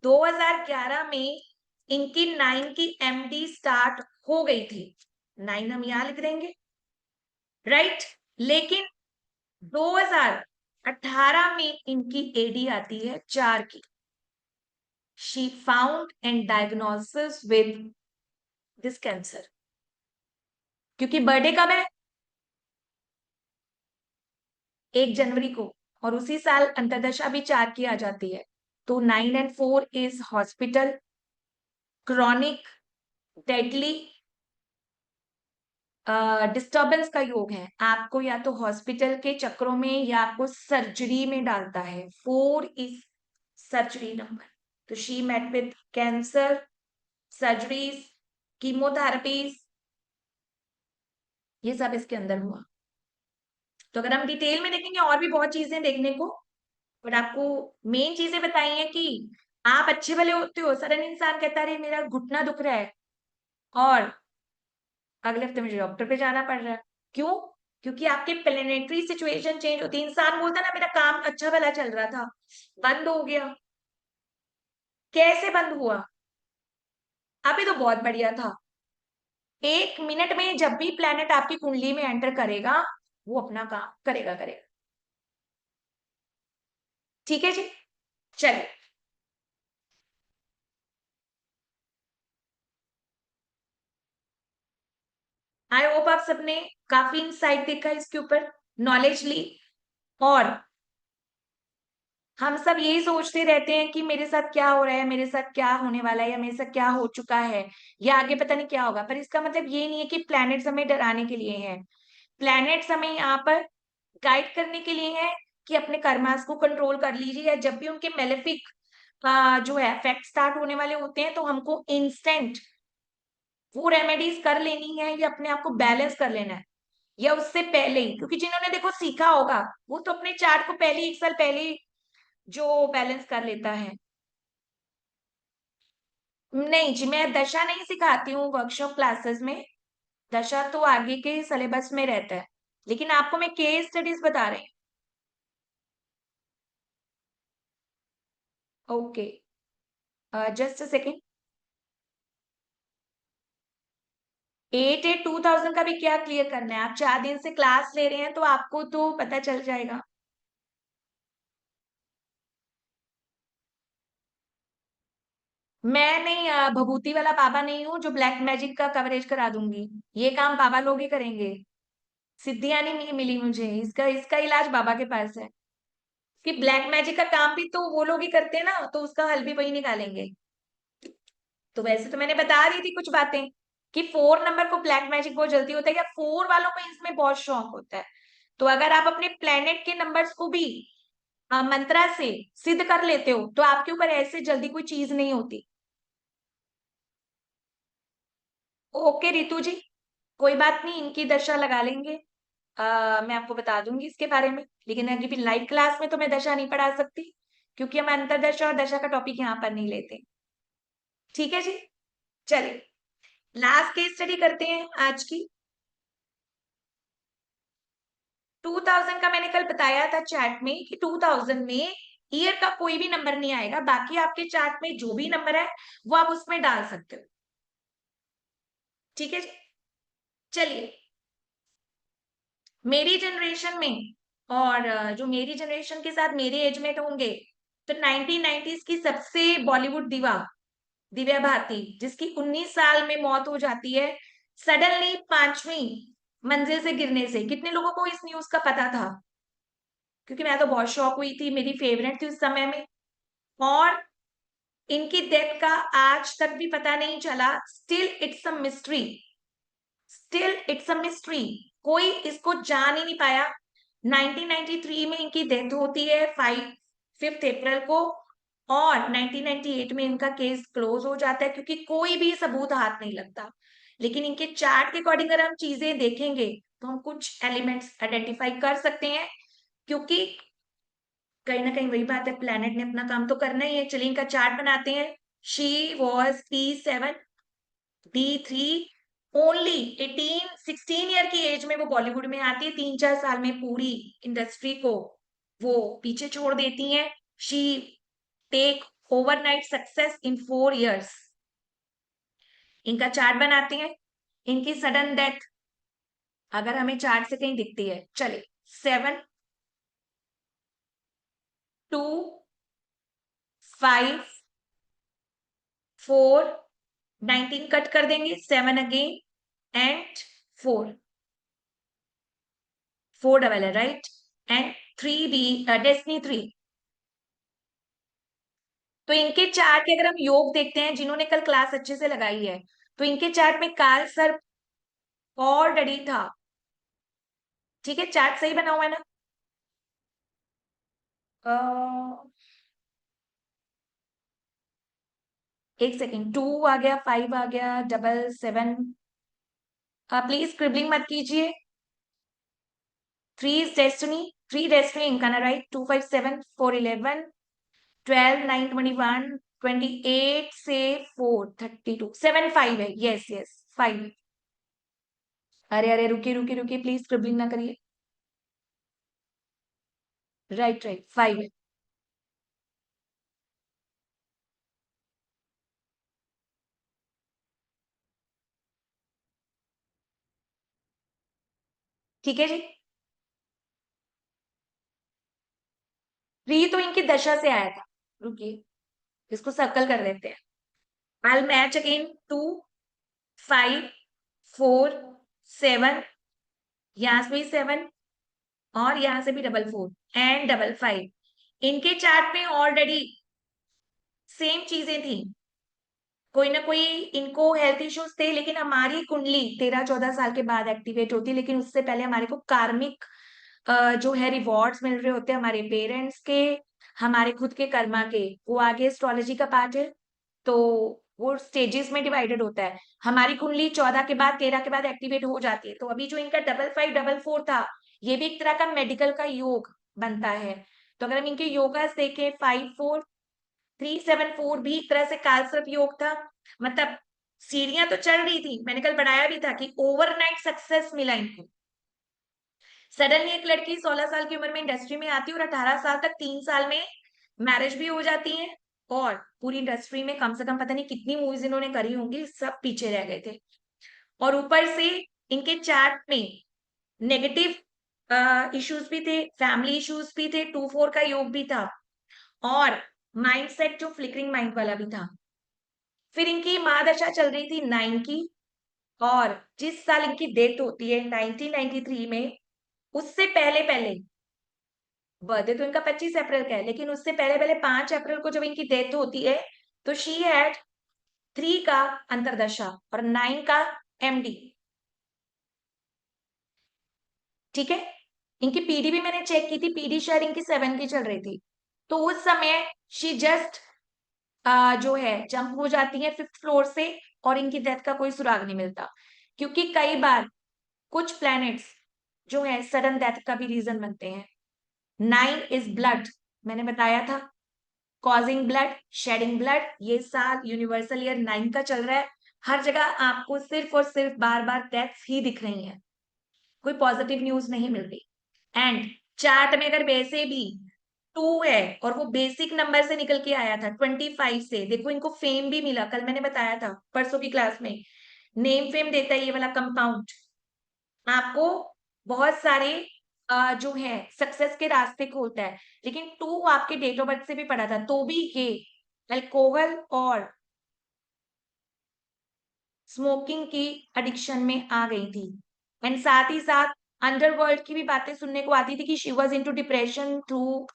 2011 में इनकी 9 की MD स्टार्ट हो गई थी, 9 हम यहां लिख देंगे, राइट? लेकिन 2018 में इनकी AD आती है 4 की। She found and diagnosis with this cancer. क्योंकि बर्थडे कब है? 1 जनवरी को, और उसी साल अंतरदशा भी 4 की आ जाती है। तो 9 and 4 is hospital, chronic, deadly disturbance का योग है। आपको या तो हॉस्पिटल के चक्रों में या आपको सर्जरी में डालता है। 4 इज सर्जरी नंबर। तो she met with cancer, surgeries, chemotherapies, ये सब इसके अंदर हुआ। तो अगर हम डिटेल में देखेंगे और भी बहुत चीजें देखने को, बट आपको मेन चीजें बताई हैं कि आप अच्छे भले होते हो, सडन इंसान कहता है मेरा घुटना दुख रहा है, और अगले हफ्ते मुझे डॉक्टर पे जाना पड़ रहा है। क्यों? क्योंकि आपके प्लेनेटरी सिचुएशन चेंज होती है। इंसान बोलता ना मेरा काम अच्छा भला चल रहा था, बंद हो गया। कैसे बंद हुआ? अभी तो बहुत बढ़िया था। 1 मिनट में जब भी प्लेनेट आपकी कुंडली में एंटर करेगा वो अपना काम करेगा करेगा। ठीक है जी, चलिए। आई होप आप सबने काफी इंसाइट देखा इसके ऊपर, नॉलेज ली। और हम सब यही सोचते रहते हैं कि मेरे साथ क्या हो रहा है, मेरे साथ क्या होने वाला है, या मेरे साथ क्या हो चुका है, या आगे पता नहीं क्या होगा। पर इसका मतलब ये नहीं है कि प्लैनेट्स हमें डराने के लिए हैं। प्लैनेट्स हमें यहाँ पर गाइड करने के लिए है कि अपने कर्मास को कंट्रोल कर लीजिए, या जब भी उनके मेलेफिक जो है इफेक्ट स्टार्ट होने वाले होते हैं तो हमको इंस्टेंट वो रेमेडीज कर लेनी है या अपने आप को बैलेंस कर लेना है। या उससे पहले ही, क्योंकि जिन्होंने देखो सीखा होगा वो तो अपने चार्ट को पहले 1 साल पहले ही जो बैलेंस कर लेता है। नहीं जी, मैं दशा नहीं सिखाती हूँ वर्कशॉप क्लासेस में। दशा तो आगे के सिलेबस में रहता है, लेकिन आपको मैं केस स्टडीज बता रही हूँ। Okay, just a second. 8-8-2000 का भी क्या क्लियर करना है? आप 4 दिन से क्लास ले रहे हैं तो आपको तो पता चल जाएगा। मैं नहीं, भभूति वाला बाबा नहीं हूँ जो ब्लैक मैजिक का कवरेज करा दूंगी। ये काम बाबा लोग ही करेंगे। सिद्धियां नहीं मिली मुझे, इसका इसका इलाज बाबा के पास है। कि ब्लैक मैजिक का काम भी तो वो लोग ही करते हैं ना, तो उसका हल भी वही निकालेंगे। तो वैसे तो मैंने बता दी थी कुछ बातें कि 4 नंबर को ब्लैक मैजिक बहुत जल्दी होता है, या 4 वालों को इसमें बहुत शौक होता है। तो अगर आप अपने प्लेनेट के नंबर्स को भी मंत्रा से सिद्ध कर लेते हो तो आपके ऊपर ऐसे जल्दी कोई चीज नहीं होती। ओके रितु जी, कोई बात नहीं, इनकी दशा लगा लेंगे। मैं आपको बता दूंगी इसके बारे में, लेकिन अभी भी लाइव क्लास में तो मैं दशा नहीं पढ़ा सकती, क्योंकि हम अंतरदशा और दशा का टॉपिक यहाँ पर नहीं लेते। ठीक है जी, चलिए लास्ट केस स्टडी करते हैं आज की। 2000 का मैंने कल बताया था चैट में कि 2000 में ईयर का कोई भी नंबर नहीं आएगा, बाकी आपके चार्ट में जो भी नंबर है वो आप उसमें डाल सकते हो। ठीक है जी, चलिए मेरी जनरेशन में, और जो मेरी जनरेशन के साथ मेरे एजमेट होंगे, तो 1990s की सबसे बॉलीवुड दीवा दिव्या भारती, जिसकी 19 साल में मौत हो जाती है सडनली 5वीं मंजिल से गिरने से। कितने लोगों को इस न्यूज का पता था? क्योंकि मैं तो बहुत शॉक हुई थी, मेरी फेवरेट थी उस समय में। और इनकी डेथ का आज तक भी पता नहीं चला। Still it's a mystery, still it's a mystery. कोई इसको जान ही नहीं पाया। 1993 में इनकी डेथ होती है 5 अप्रैल को, और 1998 में इनका केस क्लोज हो जाता है, क्योंकि कोई भी सबूत हाथ नहीं लगता। लेकिन इनके चार्ट के अकॉर्डिंग अगर हम चीजें देखेंगे तो हम कुछ एलिमेंट्स आइडेंटिफाई कर सकते हैं, क्योंकि कहीं ना कहीं वही बात है, प्लेनेट ने अपना काम तो करना ही है। चलिए इनका चार्ट बनाते हैं। She was P7 D3, only 16 year की एज में वो बॉलीवुड में आती है। 3-4 साल में पूरी इंडस्ट्री को वो पीछे छोड़ देती हैं। She take overnight success in 4 years। इनका चार्ट बनाते हैं। इनकी सडन डेथ अगर हमें चार्ट से कहीं दिखती है, चले 7-2-5-4, 19 कट कर देंगे, 7 अगेन एंड 4 डबल है राइट, एंड 3 भी डेस्टिनी 3। तो इनके चार्ट के अगर हम योग देखते हैं, जिन्होंने कल क्लास अच्छे से लगाई है, तो इनके चार्ट में काल सर्प और डरी था। ठीक है, चार्ट सही बना हुआ है ना? अ, एक सेकेंड, 2 आ गया, 5 आ गया, डबल 7। प्लीज स्क्रिबलिंग मत कीजिए। 3 इज डेस्टिनी, 3 डेस्टिनी इनका ना राइट। 2-5-7-4-11, 12-9-21, 28 से 4-32, 7-5 है। Yes yes 5। अरे अरे रुकिए रुकिए रुकिए, प्लीज स्क्रिबलिंग ना करिए। राइट राइट 5 है। ठीक है जी, 3 तो इनकी दशा से आया था। रुकिए, इसको सर्कल कर देते हैं। आई मैच अगेन 2-5-4-7, यहां से भी 7, और यहां से भी डबल 4 एंड डबल 5। इनके चार्ट में ऑलरेडी सेम चीजें थी। कोई ना कोई इनको हेल्थ इश्यूज थे, लेकिन हमारी कुंडली 13-14 साल के बाद एक्टिवेट होती है, लेकिन उससे पहले हमारे को कार्मिक जो है रिवॉर्ड्स मिल रहे होते हैं हमारे पेरेंट्स के, हमारे खुद के कर्मा के। वो आगे एस्ट्रोलॉजी का पार्ट है। तो वो स्टेजेस में डिवाइडेड होता है। हमारी कुंडली 14 के बाद 13 के बाद एक्टिवेट हो जाती है। तो अभी जो इनका 5544 था, ये भी एक तरह का मेडिकल का योग बनता है। तो अगर हम इनके योगास देखें, 54374 भी एक तरह से कालसर्प योग था। मतलब सीढ़ियां तो चढ़ रही थी, मैंने कल बढ़ाया भी था कि ओवरनाइट सक्सेस मिला इनको। सडनली एक लड़की 16 साल की उम्र में इंडस्ट्री में आती है और 18 साल तक 3 साल में मैरिज भी हो जाती है। और पूरी इंडस्ट्री में कम से कम पता नहीं कितनी मूवीज इन्होंने करी होंगी, सब पीछे रह गए थे। और ऊपर से इनके चार्ट में नेगेटिव इश्यूज भी थे, फैमिली इश्यूज भी थे, 2-4 का योग भी था, और माइंडसेट जो फ्लिकरिंग माइंड वाला भी था। फिर इनकी महादशा चल रही थी 9 की, और जिस साल इनकी डेथ होती है 1993 में, उससे पहले पहले, बर्थडे तो इनका 25 अप्रैल का है, लेकिन उससे पहले पहले 5 अप्रैल को जब इनकी डेथ होती है, तो शी हैड 3 का अंतरदशा और 9 का एमडी। ठीक है, इनकी पीडी भी मैंने चेक की थी, पीडी शायद इनकी 7 की चल रही थी। तो उस समय शी जस्ट जो है जंप हो जाती है 5th फ्लोर से, और इनकी डेथ का कोई सुराग नहीं मिलता। क्योंकि कई बार कुछ प्लैनेट्स जो है सडन डेथ का भी रीजन बनते हैं। 9 इज ब्लड, मैंने बताया था, कॉजिंग ब्लड, शेडिंग ब्लड। ये साल यूनिवर्सल ईयर 9 का चल रहा है। हर जगह आपको सिर्फ और सिर्फ बार बार डेथ्स ही दिख रही हैं, कोई पॉजिटिव न्यूज नहीं मिल रही। एंड चार्ट में अगर वैसे भी 2 है और वो बेसिक नंबर से निकल के आया था 25 से, देखो इनको फेम भी मिला, कल मैंने बताया था परसों की क्लास में। नेम फेम देता है ये वाला कंपाउंड आपको, बहुत सारे जो है सक्सेस के रास्ते खोलता है। लेकिन 2 आपके डेट ऑफ बर्थ से भी पड़ा था, तो भी ये अल्कोहल और स्मोकिंग की एडिक्शन में आ गई थी। एंड साथ ही साथ अंडरवर्ल्ड की भी बातें सुनने को आती थी कि she was into depression through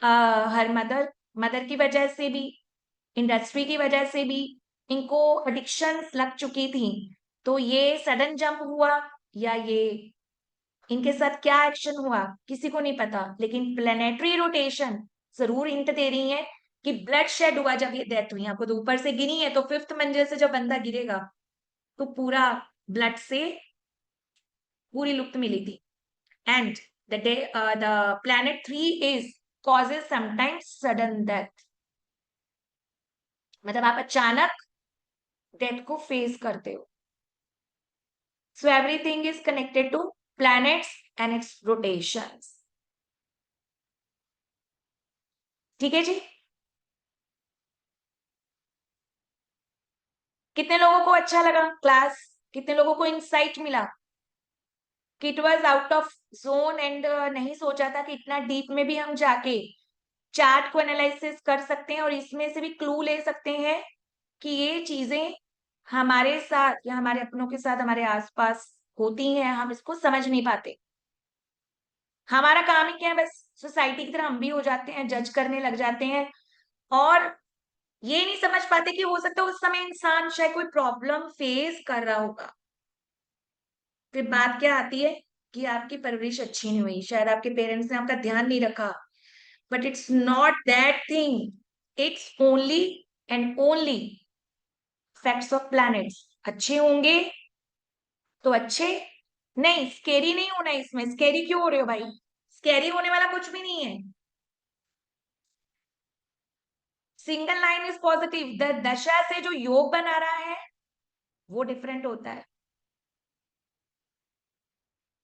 her mother की वजह से भी, इंडस्ट्री की वजह से भी इनको एडिक्शन लग चुकी थी। तो ये सडन जंप हुआ, या ये इनके साथ क्या एक्शन हुआ, किसी को नहीं पता। लेकिन प्लेनेटरी रोटेशन जरूर हिंट दे रही है कि ब्लड शेड हुआ जब ये डेथ हुई। आपको तो ऊपर से गिरी है, तो 5th मंजिल से जब बंदा गिरेगा तो पूरा ब्लड से पूरी लुप्त मिली थी। And the planet 3 is causes sometimes sudden death, मतलब आप अचानक डेथ को फेस करते हो। So everything is connected to planets and it's rotations. ठीक है जी, कितने लोगों को अच्छा लगा क्लास, कितने लोगों को इंसाइट मिला कि it was out of zone, and नहीं सोचा था कि इतना डीप में भी हम जाके चार्ट को एनालिसिस कर सकते हैं और इसमें से भी क्लू ले सकते हैं कि ये चीजें हमारे साथ या हमारे अपनों के साथ हमारे आसपास होती हैं, हम इसको समझ नहीं पाते। हमारा काम ही क्या है, बस सोसाइटी की तरह हम भी हो जाते हैं, जज करने लग जाते हैं, और ये नहीं समझ पाते कि हो सकता है उस समय इंसान शायद कोई प्रॉब्लम फेस कर रहा होगा। फिर बात क्या आती है कि आपकी परवरिश अच्छी नहीं हुई, शायद आपके पेरेंट्स ने आपका ध्यान नहीं रखा। But it's not that thing, it's only and only facts of planets. अच्छे होंगे तो अच्छे, नहीं स्केरी नहीं होना है। इसमें स्केरी क्यों हो रहे हो भाई, स्केरी होने वाला कुछ भी नहीं है। Single line is positive, the दशा से जो योग बना रहा है वो डिफरेंट होता है।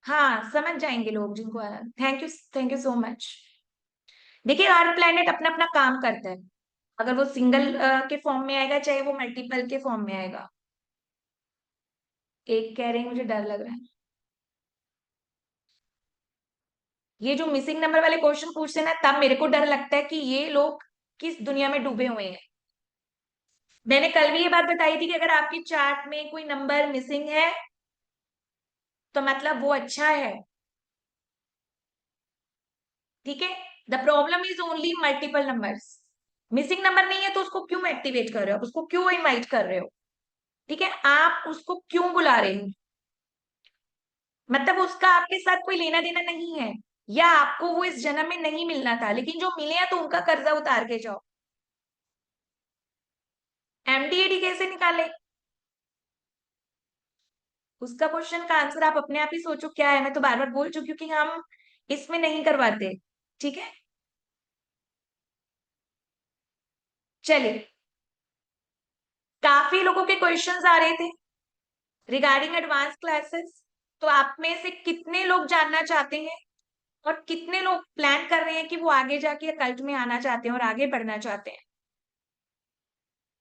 हाँ समझ जाएंगे लोग जिनको, थैंक यू सो मच। देखिए हर प्लेनेट अपना अपना काम करता है, अगर वो सिंगल के फॉर्म में आएगा चाहे वो मल्टीपल के फॉर्म में आएगा। एक कह रहे हैं मुझे डर लग रहा है, ये जो मिसिंग नंबर वाले क्वेश्चन पूछते हैं ना, तब मेरे को डर लगता है कि ये लोग किस दुनिया में डूबे हुए हैं। मैंने कल भी ये बात बताई थी कि अगर आपकी चार्ट में कोई नंबर मिसिंग है तो मतलब वो अच्छा है। ठीक है, the problem is only multiple numbers. Missing number नहीं है तो उसको क्यों एक्टिवेट कर रहे हो, उसको क्यों इनवाइट कर रहे हो, ठीक है, आप उसको क्यों बुला रहे हो, मतलब उसका आपके साथ कोई लेना देना नहीं है, या आपको वो इस जन्म में नहीं मिलना था, लेकिन जो मिले हैं तो उनका कर्जा उतार के जाओ। एमडीएडी कैसे निकाले? उसका क्वेश्चन का आंसर आप अपने आप ही सोचो क्या है। मैं तो बार बार बोल चुकी हूँ कि हम इसमें नहीं करवाते। ठीक है, चलिए। काफी लोगों के क्वेश्चंस आ रहे थे रिगार्डिंग एडवांस क्लासेस। तो आप में से कितने लोग जानना चाहते हैं और कितने लोग प्लान कर रहे हैं कि वो आगे जाके कल्ट में आना चाहते हैं और आगे बढ़ना चाहते हैं?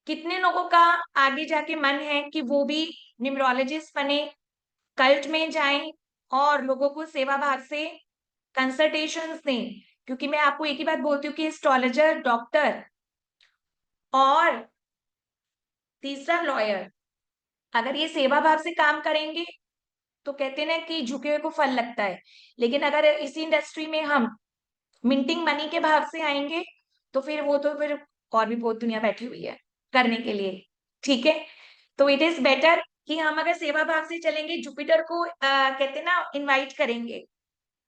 कितने लोगों का आगे जाके मन है कि वो भी न्यूमरोलॉजिस्ट बने, कल्ट में जाएं और लोगों को सेवा भाव से कंसल्टेशंस दें? क्योंकि मैं आपको एक ही बात बोलती हूँ कि एस्ट्रोलॉजर, डॉक्टर और तीसरा लॉयर, अगर ये सेवा भाव से काम करेंगे तो कहते हैं ना कि झुके हुए को फल लगता है। लेकिन अगर इसी इंडस्ट्री में हम मिंटिंग मनी के भाव से आएंगे तो फिर वो तो फिर और भी बहुत दुनिया बैठी हुई है करने के लिए। ठीक है, तो इट इज बेटर कि हम अगर सेवा भाव से चलेंगे, जुपिटर को कहते हैं ना इनवाइट करेंगे,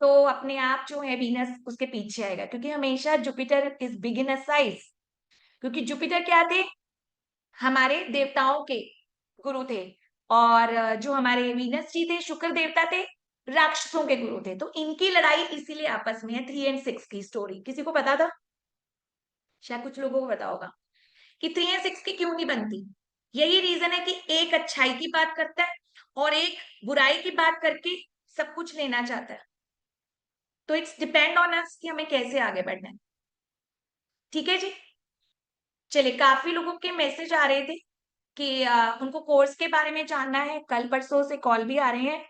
तो अपने आप जो है वीनस उसके पीछे आएगा। क्योंकि हमेशा Jupiter is big in size. क्योंकि जुपिटर क्या थे? हमारे देवताओं के गुरु थे। और जो हमारे वीनस जी थे, शुक्र देवता थे, राक्षसों के गुरु थे। तो इनकी लड़ाई इसीलिए आपस में है, 3 और 6 की स्टोरी। किसी को पता था? शायद कुछ लोगों को पता होगा कि 3 और 6 की क्यों नहीं बनती। यही रीजन है कि एक अच्छाई की बात करता है और एक बुराई की बात करके सब कुछ लेना चाहता है। तो इट्स डिपेंड ऑन अस कि हमें कैसे आगे बढ़ना है। ठीक है जी, चलिए। काफी लोगों के मैसेज आ रहे थे कि उनको कोर्स के बारे में जानना है। कल परसों से कॉल भी आ रहे हैं,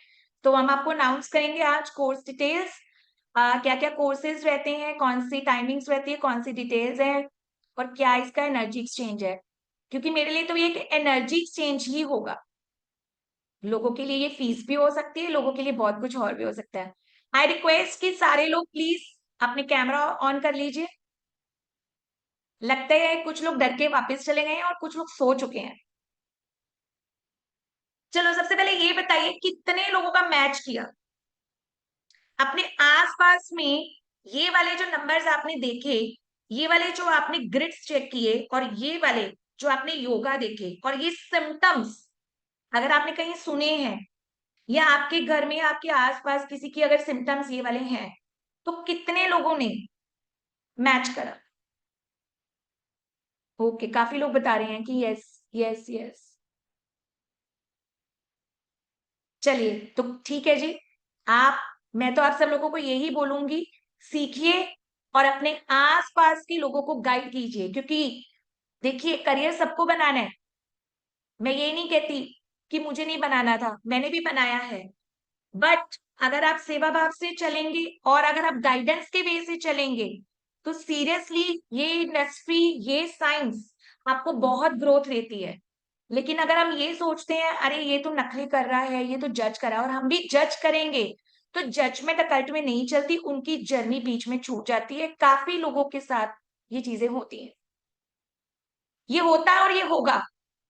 तो हम आपको अनाउंस करेंगे आज कोर्स डिटेल्स। क्या क्या कोर्सेज रहते हैं, कौन सी टाइमिंग्स रहती है, कौन सी डिटेल्स है और क्या इसका एनर्जी एक्सचेंज है। क्योंकि मेरे लिए तो ये एनर्जी एक्सचेंज ही होगा। लोगों के लिए ये फीस भी हो सकती है, लोगों के लिए बहुत कुछ और भी हो सकता है। आई रिक्वेस्ट कि सारे लोग प्लीज अपने कैमरा ऑन कर लीजिए। लगता है कुछ लोग डर के वापस चले गए हैं और कुछ लोग सो चुके हैं। चलो, सबसे पहले ये बताइए कितने लोगों का मैच किया अपने आसपास में। ये वाले जो नंबर्स आपने देखे, ये वाले जो आपने ग्रिड्स चेक किए और ये वाले जो आपने योगा देखे और ये सिम्टम्स अगर आपने कहीं सुने हैं या आपके घर में आपके आसपास किसी की अगर सिम्टम्स ये वाले हैं, तो कितने लोगों ने मैच करा? ओके, काफी लोग बता रहे हैं कि यस, यस, यस। चलिए, तो ठीक है जी। आप मैं तो आप सब लोगों को यही बोलूंगी, सीखिए और अपने आसपास के लोगों को गाइड कीजिए। क्योंकि देखिए, करियर सबको बनाना है। मैं ये नहीं कहती कि मुझे नहीं बनाना था, मैंने भी बनाया है। बट अगर आप सेवा भाव से चलेंगे और अगर आप गाइडेंस के वे से चलेंगे, तो सीरियसली ये इंडस्ट्री, ये साइंस आपको बहुत ग्रोथ देती है। लेकिन अगर हम ये सोचते हैं अरे ये तो नकली कर रहा है, ये तो जज कर रहा है और हम भी जज करेंगे, तो जजमेंट कल्ट में नहीं चलती, उनकी जर्नी बीच में छूट जाती है। काफी लोगों के साथ ये चीजें होती हैं। ये होता है और ये होगा।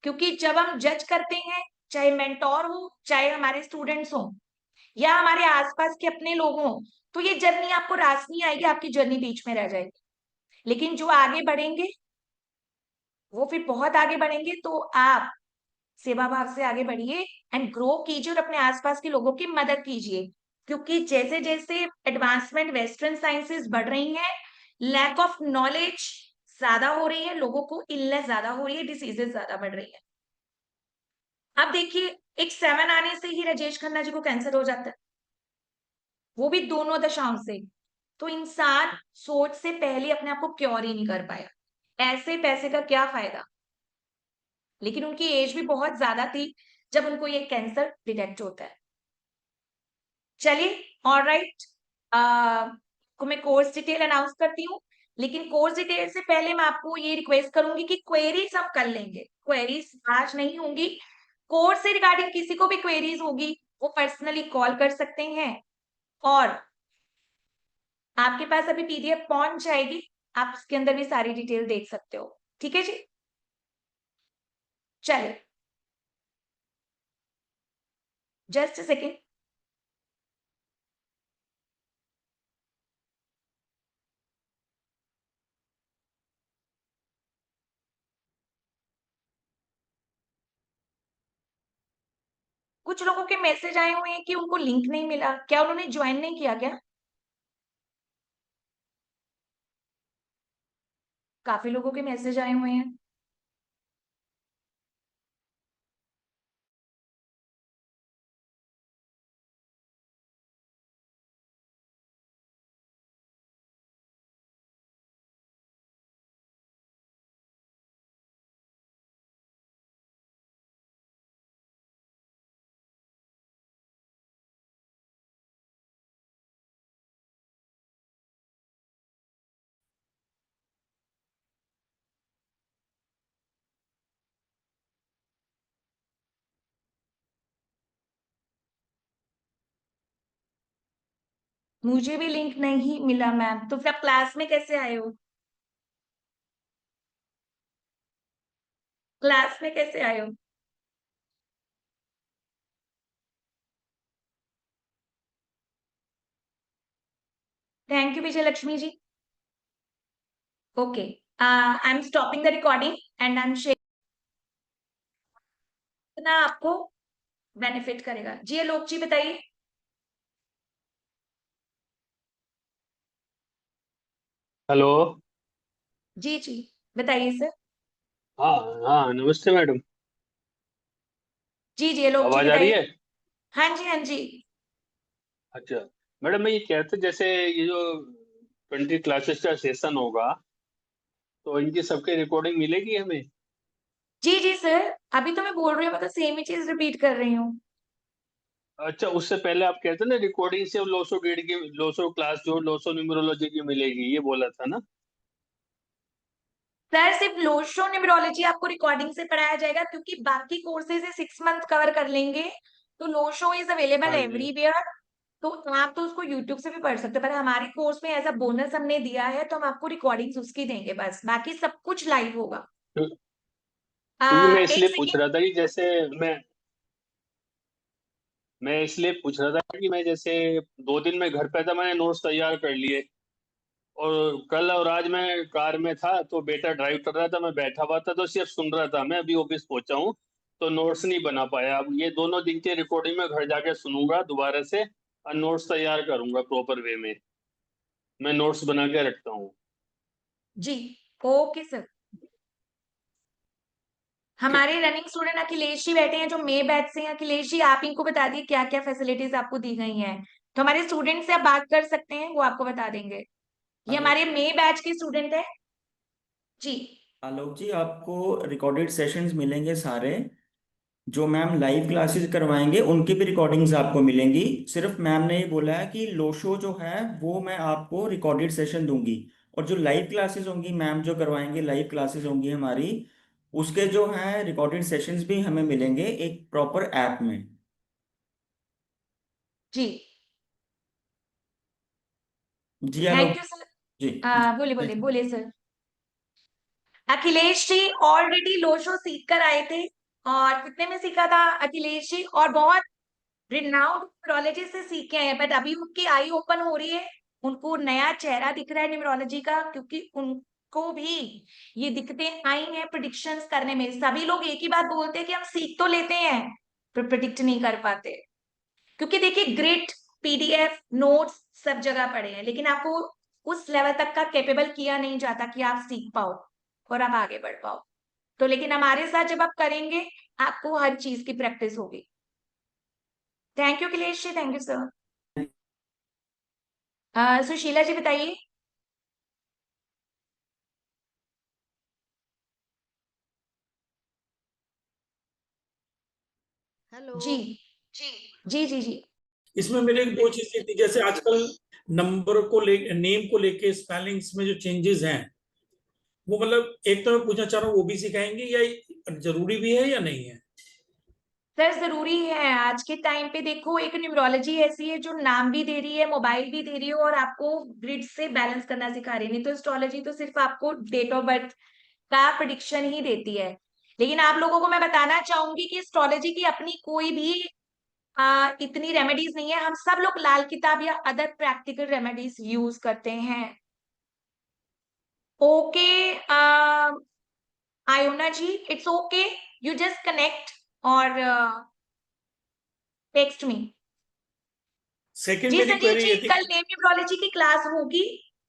क्योंकि जब हम जज करते हैं, चाहे मेंटोर हो, चाहे हमारे स्टूडेंट्स हो या हमारे आसपास के अपने लोग हों, तो ये जर्नी आपको रास नहीं आएगी, आपकी जर्नी बीच में रह जाएगी। लेकिन जो आगे बढ़ेंगे वो फिर बहुत आगे बढ़ेंगे। तो आप सेवा भाव से आगे बढ़िए एंड ग्रो कीजिए और अपने आसपास के लोगों की मदद कीजिए। क्योंकि जैसे जैसे एडवांसमेंट वेस्टर्न साइंसेस बढ़ रही हैं, लैक ऑफ नॉलेज ज्यादा हो रही है, लोगों को इलनेस ज्यादा हो रही है, डिसीजेस ज्यादा बढ़ रही है। अब देखिए, एक 7 आने से ही राजेश खन्ना जी को कैंसर हो जाता है, वो भी दोनों दशाओं से। तो इंसान सोच से पहले अपने आप को क्योर ही नहीं कर पाया। ऐसे पैसे का क्या फायदा? लेकिन उनकी एज भी बहुत ज्यादा थी जब उनको ये कैंसर डिटेक्ट होता है। चलिए, ऑलराइट। को मैं कोर्स डिटेल अनाउंस करती हूँ। लेकिन कोर्स डिटेल से पहले मैं आपको ये रिक्वेस्ट करूंगी कि क्वेरीज हम कर लेंगे, क्वेरीज आज नहीं होंगी। कोर्स से रिगार्डिंग किसी को भी क्वेरीज होगी, वो पर्सनली कॉल कर सकते हैं। और आपके पास अभी पीडीएफ पहुंच जाएगी, आप उसके अंदर भी सारी डिटेल देख सकते हो। ठीक है जी, चलिए, जस्ट सेकेंड। कुछ लोगों के मैसेज आए हुए हैं कि उनको लिंक नहीं मिला, क्या उन्होंने ज्वाइन नहीं किया क्या? काफी लोगों के मैसेज आए हुए हैं। मुझे भी लिंक नहीं मिला मैम, तो फिर आप क्लास में कैसे आए हो? क्लास में कैसे आए हो? Thank you Vijay Lakshmi ji. Okay, I am stopping the recording and I am sharing. ना आपको बेनिफिट करेगा। जी आलोक जी बताइए।
हेलो।
जी जी बताइए सर।
हाँ। हाँ, नमस्ते मैडम।
जी जी आलोक जी
आवाज आ रही
बताइए।
है?
हाँ जी हाँ जी।
अच्छा। मैडम, मैं ये कहते जैसे ये जो 20 क्लासेस का सेशन होगा, तो इनकी सबकी रिकॉर्डिंग मिलेगी हमें?
जी जी सर, अभी तो मैं बोल रही हूँ, मैं तो सेम ही चीज रिपीट कर रही हूँ।
अच्छा, उससे पहले आप कहते ना रिकॉर्डिंग से लोसो गेट की, लोसो क्लास जो लोसो न्यूमरोलॉजी की मिलेगी, ये बोला था ना?
सर सिर्फ लोशो न्यूमरोलॉजी आपको रिकॉर्डिंग से पढ़ाया जाएगा, क्योंकि बाकी कोर्सेज 6 मंथ कवर कर लेंगे। तो लोशो इज अवेलेबल
हाँ जी।
एवरीवेयर। तो आप तो उसको यूट्यूब से भी पढ़ सकते हो, पर हमारे कोर्स में एज अ बोनस हमने दिया है, तो हम आपको रिकॉर्डिंग्स उसकी देंगे, बस बाकी सब कुछ लाइव होगा।
क्यों- क्योंकि मैं
एक
इसलिए पूछ
सेकेंड।
रहा था कि जैसे मैं मैं इसलिए पूछ रहा था कि मैं जैसे 2 दिन में घर पे था, मैंने नोट्स तैयार कर लिए। और कल और आज मैं कार में था, तो बेटा ड्राइव कर रहा था, मैं बैठा हुआ था तो सिर्फ सुन रहा था। मैं अभी ऑफिस पहुंचा हूँ, तो नोट्स नहीं बना पाया। अब ये दोनों दिन की रिकॉर्डिंग में घर जाके सुनूंगा दोबारा से, और नोट्स तैयार करूंगा प्रॉपर वे में। मैं नोट्स बना के रखता हूँ।
जी ओके सर।
कि-
हमारे रनिंग स्टूडेंट अखिलेश जी बैठे हैं जो मे बैच से हैं। अखिलेश जी आप इनको बता दिए क्या क्या फैसिलिटीज आपको दी गई हैं, तो हमारे स्टूडेंट से आप बात कर सकते हैं, वो आपको बता देंगे। ये
आलोक
हमारे मे बैच के स्टूडेंट है। जी
आलोक जी, आपको रिकॉर्डेड सेशंस मिलेंगे सारे। जो मैम लाइव क्लासेस करवाएंगे उनकी भी रिकॉर्डिंग्स आपको मिलेंगी। सिर्फ मैम ने ये बोला है कि लो शो जो है वो मैं आपको रिकॉर्डेड सेशन दूंगी। और जो लाइव क्लासेस होंगी, मैम जो करवाएंगे लाइव क्लासेस होंगी हमारी, उसके जो है रिकॉर्डेड सेशंस भी हमें मिलेंगे एक प्रॉपर ऐप में।
जी
जी
थैंक
आलोक
यू सर।
जी।
बोलिए बोलिए बोलिए sir. Akhilesh ji already Lo Shu सीख कर आए थे। और कितने में सीखा था अखिलेश जी? और बहुत रिनाउंड न्यूमरोलॉजी से सीखे हैं, बट अभी उनकी आई ओपन हो रही है। उनको नया चेहरा दिख रहा है न्यूमरोलॉजी का, क्योंकि उनको भी ये दिक्कतें आई हैं प्रिडिक्शंस करने में। सभी लोग एक ही बात बोलते हैं कि हम सीख तो लेते हैं पर प्रिडिक्ट नहीं कर पाते। क्योंकि देखिए ग्रिड, पीडीएफ, नोट्स सब जगह पड़े हैं, लेकिन आपको उस लेवल तक का कैपेबल किया नहीं जाता कि आप सीख पाओ और आप आगे बढ़ पाओ। तो लेकिन हमारे साथ जब आप करेंगे, आपको हर चीज की प्रैक्टिस होगी। Thank you Akhilesh ji, thank you sir. Sushila ji बताइए।
हेलो।
जी जी जी जी।
इसमें मेरे एक दो चीजें थी, जैसे आजकल नंबर को ले, नेम को लेके स्पेलिंग्स में जो चेंजेस हैं, वो मतलब एक तो मैं पूछना चाह रहा हूँ वो भी सिखाएंगे या जरूरी भी है या नहीं है?
सर जरूरी है। आज के टाइम पे देखो, एक न्यूमरोलॉजी ऐसी है जो नाम भी दे रही है, मोबाइल भी दे रही है, और आपको ग्रिड से बैलेंस करना सिखा रही है। नहीं तो एस्ट्रोलॉजी तो सिर्फ आपको डेट ऑफ बर्थ का प्रिडिक्शन ही देती है। लेकिन आप लोगों को मैं बताना चाहूंगी कि एस्ट्रोलॉजी की अपनी कोई भी इतनी रेमेडीज नहीं है। हम सब लोग लाल किताब या अदर प्रैक्टिकल रेमेडीज यूज करते हैं। Okay Iona ji, it's okay, you just connect. और टेक्स्ट में।
सेकंड
जी
मेरी
संजीव
क्वेरी
जी,
ये थी,
कल नेम न्यूमरोलॉजी की क्लास होगी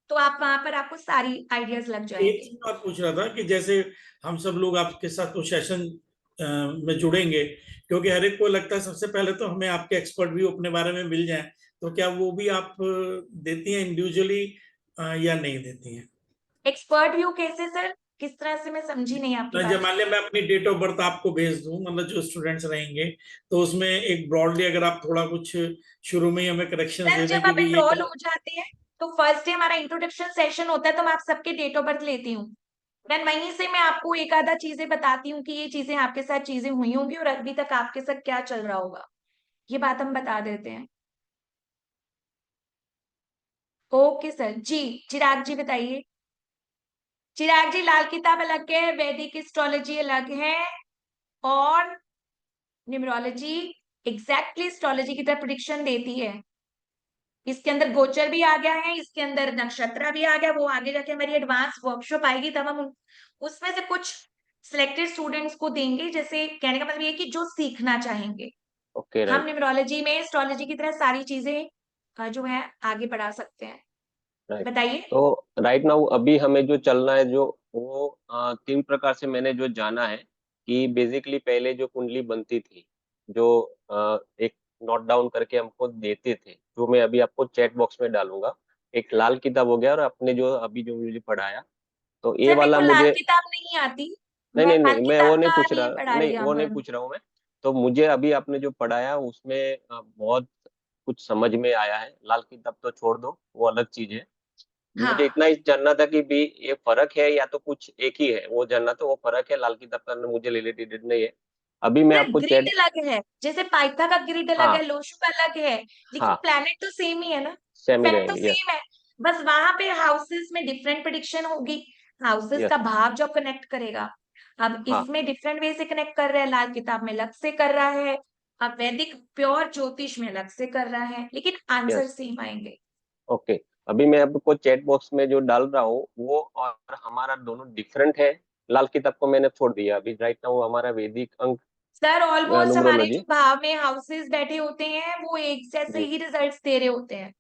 तो आप वहां पर आपको सारी आइडियाज लग
एक
जाएंगे।
चीज बात पूछ रहा था कि जैसे हम सब लोग आपके साथ तो सेशन में जुड़ेंगे, क्योंकि हर एक को लगता है सबसे पहले तो हमें आपके एक्सपर्ट व्यू अपने बारे में मिल जाए, तो क्या वो भी आप देती हैं इंडिविजुअली या नहीं देती हैं?
एक्सपर्ट व्यू कैसे सर, किस तरह से, मैं समझी नहीं आपकी
जब
बात।
मान लिया मैं अपनी डेट ऑफ बर्थ आपको भेज दूं, मतलब जो स्टूडेंट्स रहेंगे, तो उसमें एक ब्रॉडली अगर आप थोड़ा कुछ शुरू में ही हमें करेक्शंस
सर
दे दें
जब
कि
आप
भाई ये
एनरोल
गलत।
हो जाते हैं तो फर्स्ट डे हमारा इंट्रोडक्शन सेशन होता है, तो मैं आप सबके डेट ऑफ बर्थ लेती हूँ। देन वहीं से मैं आपको एक आधा चीजें बताती हूँ कि ये चीजें आपके साथ चीजें हुई होंगी और अभी तक आपके साथ क्या चल रहा होगा, ये बात हम बता देते हैं। ओके सर जी। चिराग जी बताइए। चिराग जी, लाल किताब अलग है, वैदिक एस्ट्रोलॉजी अलग है, और न्यूमरोलॉजी एग्जैक्टली एस्ट्रोलॉजी की तरह प्रिडिक्शन देती है। इसके अंदर गोचर भी आ गया है, इसके अंदर नक्षत्र भी आ गया, वो आगे जाके हमारी एडवांस वर्कशॉप आएगी तब हम उसमें से कुछ सिलेक्टेड स्टूडेंट्स को देंगे, जैसे कहने का मतलब ये कि जो सीखना चाहेंगे।
ओके
हम
राइट।
न्यूमरोलॉजी में एस्ट्रोलॉजी की तरह सारी चीजें जो है आगे बढ़ा सकते हैं।
राइट।
बताइए।
तो राइट नाउ अभी हमें जो चलना है, जो वो 3 प्रकार से मैंने जो जाना है कि बेसिकली पहले जो कुंडली बनती थी, जो एक नोट डाउन करके हमको देते थे, जो मैं अभी आपको चैट बॉक्स में डालूंगा। एक लाल किताब हो गया, और आपने जो अभी जो मुझे पढ़ाया, तो ये
सर मेरे
वाला
को लाल
मुझे।
किताब नहीं आती,
नहीं
मैं
नहीं
लाल
नहीं, मैं वो
किताब
नहीं
का
पूछ
नहीं
रहा,
पढ़ा रही
नहीं
यहाँ
वो नहीं
पर।
पूछ रहा हूँ मैं। तो मुझे अभी आपने जो पढ़ाया उसमें बहुत कुछ समझ में आया है। लाल किताब तो छोड़ दो, वो अलग चीज है। मुझे
हाँ
इतना ही जानना था कि भी ये फर्क है या तो कुछ एक ही है, वो जानना था। वो फर्क है, लाल किताब का मुझे रिलेटेड नहीं है। अभी मैं
सर,
आपको
ग्रिड
चैट।
अलग है, जैसे पाइथा का ग्रिड अलग है,
हाँ
लोशु का अलग है, लेकिन
हाँ,
प्लैनेट तो सेम ही है ना।
सेम ही
फैक्ट तो
रहेंगे। यस
सेम है, बस वहां पे हाउसेस में डिफरेंट प्रिडिक्शन होगी, हाउसेस का
यस।
भाव जो कनेक्ट करेगा। अब
हाँ
इसमें डिफरेंट वे से कनेक्ट कर रहा है, लाल किताब में अलग से कर रहा है, अब वैदिक प्योर ज्योतिष में अलग से कर रहा है, लेकिन आंसर
यस।
सेम आएंगे।
ओके। अभी मैं आपको चैट बॉक्स में जो डाल रहा हूँ वो और हमारा दोनों डिफरेंट है। लाल किताब को मैंने छोड़ दिया अभी। राइट नाउ हमारा वैदिक अंक
सर ऑलमोस्ट हमारे जो
न्यूमरोलॉजी।
भाव में हाउसेस बैठे होते हैं वो एक जैसे
जी
ही रिजल्ट्स दे रहे होते हैं।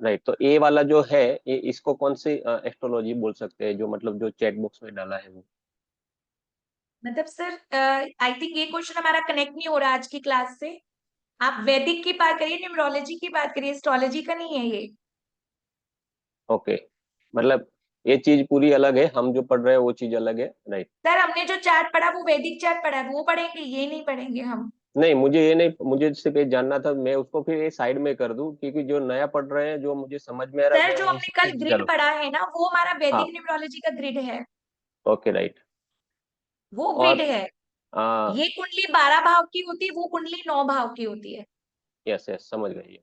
राइट। तो ये वाला जो है, ये इसको कौन सी एस्ट्रोलॉजी बोल सकते हैं, जो मतलब जो चैट बॉक्स में डाला है वो?
मतलब सर आई थिंक ये क्वेश्चन हमारा कनेक्ट नहीं हो रहा आज की क्लास से। आप वैदिक की बात करिए, न्यूमरोलॉजी की बात करिए, एस्ट्रोलॉजी का नहीं है ये।
ओके। मतलब ये चीज पूरी अलग है, हम जो पढ़ रहे हैं वो चीज अलग है। राइट।
सर हमने जो चार्ट पढ़ा वो वैदिक चार्ट पढ़ा है, वो पढ़ेंगे, ये नहीं पढ़ेंगे हम।
नहीं, मुझे ये नहीं, मुझे सिर्फ ये जानना था। मैं उसको फिर ये साइड में कर दूं, क्योंकि जो नया पढ़ रहे हैं, जो मुझे समझ में आ रहा है,
सर
मैं
जो
वहीं
हमने
से
कल
सीख
ग्रिड
चलो।
पढ़ा है ना, वो हमारा वैदिक
हाँ।
न्यूमरोलॉजी का ग्रिड है,
ओके राइट।
वो ग्रिड
और
है।
आ,
ये कुंडली 12 भाव की होती है, वो कुंडली 9 भाव की होती है।
यस यस, समझ गई।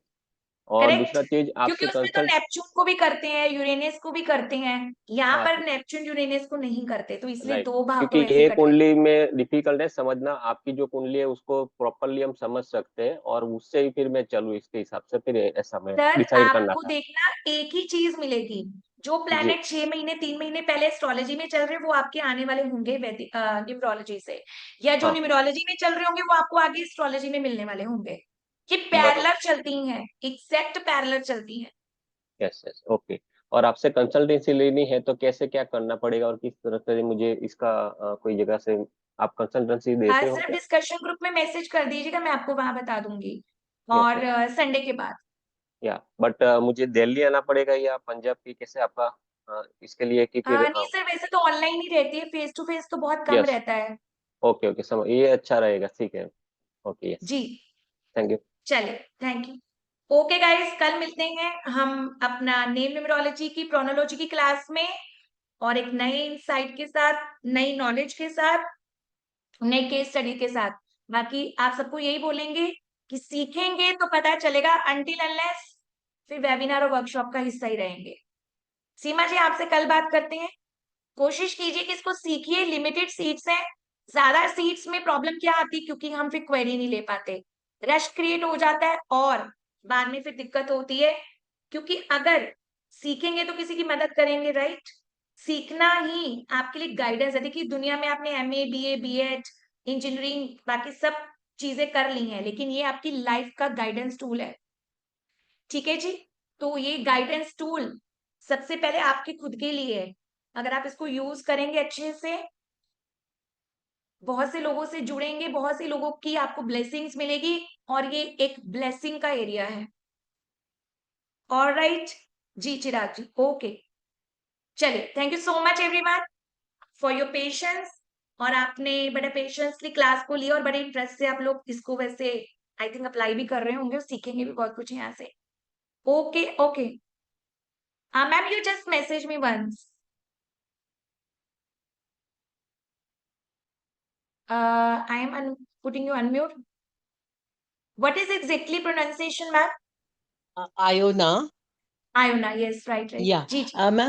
और
करेक्ट।
दूसरा चीज
क्योंकि
आपसे
उसमें तो
कंसल्ट।
नेपच्यून को भी करते हैं, यूरेनस को भी करते हैं, यहाँ
हाँ
पर नेपच्यून यूरेनस को नहीं करते, तो इसलिए
राइट।
2 भाव
क्योंकि
तो ऐसे
ये
कट गए।
कुंडली में डिफिकल्ट है समझना। आपकी जो कुंडली है उसको प्रॉपरली हम समझ सकते हैं, और उससे ही फिर मैं चलूँ इसके हिसाब से, फिर ऐसा मैं
सर
डिसाइड करना
आपको
था।
देखना एक ही चीज मिलेगी, जो
जी।
प्लैनेट 6 महीने 3 महीने पहले एस्ट्रोलॉजी में चल रहे वो आपके आने वाले होंगे वैदिक न्यूमरोलॉजी से, या जो
हाँ
न्यूमरोलॉजी में चल रहे होंगे वो आपको आगे एस्ट्रोलॉजी में मिलने वाले होंगे। ये
बरोबर।
पैरेलल चलती हैं, एग्जैक्ट पैरेलल चलती हैं।
Yes yes okay. और आपसे कंसल्टेंसी लेनी है तो कैसे क्या करना पड़ेगा, और किस तरह से मुझे इसका कोई जगह से आप कंसल्टेंसी देते हो
सर
क्या?
डिस्कशन ग्रुप में मैसेज कर दीजिएगा, मैं आपको वहां बता दूंगी,
यस
और
यस।
संडे के बाद।
या बट मुझे दिल्ली आना पड़ेगा या पंजाब की, कैसे आपका इसके लिए कि फिर?
नहीं सर, वैसे तो ऑनलाइन ही रहती है, फेस टू फेस तो बहुत कम
यस।
रहता है।
ओके ओके, समझ, ये अच्छा रहेगा, ठीक है। Okay yes.
जी।
Thank you.
चलिए, थैंक यू। ओके गाइस, कल मिलते हैं हम अपना नेम न्यूमरोलॉजी की प्रोनोलॉजी की क्लास में, और एक नए इंसाइट के साथ, नई नॉलेज के साथ, नई केस स्टडी के साथ। बाकी आप सबको यही बोलेंगे कि सीखेंगे तो पता चलेगा, अनटिल अनलेस फिर वेबिनार और वर्कशॉप का हिस्सा ही रहेंगे। सीमा जी, आपसे कल बात करते हैं। कोशिश कीजिए कि इसको सीखिए, लिमिटेड सीट्स हैं, ज्यादा सीट्स में प्रॉब्लम क्या आती है, क्योंकि हम फिर क्वेरी नहीं ले पाते, रश क्रिएट हो जाता है, और बाद में फिर दिक्कत होती है। क्योंकि अगर सीखेंगे तो किसी की मदद करेंगे, राइट। सीखना ही आपके लिए गाइडेंस है। देखिए दुनिया में आपने MA BA BEd इंजीनियरिंग बाकी सब चीजें कर ली हैं, लेकिन ये आपकी लाइफ का गाइडेंस टूल है। ठीक है जी। तो ये गाइडेंस टूल सबसे पहले आपके खुद के लिए है। अगर आप इसको यूज करेंगे अच्छे से, बहुत से लोगों से जुड़ेंगे, बहुत से लोगों की आपको ब्लेसिंग्स मिलेगी, और ये एक ब्लेसिंग का एरिया है। ऑलराइट जी चिराग जी, ओके। चलिए, thank you so much everyone for your patience. और आपने बड़े पेशेंसली क्लास को लिया और बड़े इंटरेस्ट से आप लोग इसको वैसे आई थिंक अप्लाई भी कर रहे होंगे और सीखेंगे भी बहुत कुछ यहाँ से। Okay okay. Ma'am, you just message me once. I am putting you unmute. What is exactly pronunciation, ma'am?
Iona.
Iona, yes, right.
Yeah.
जी जी।
Ma'am,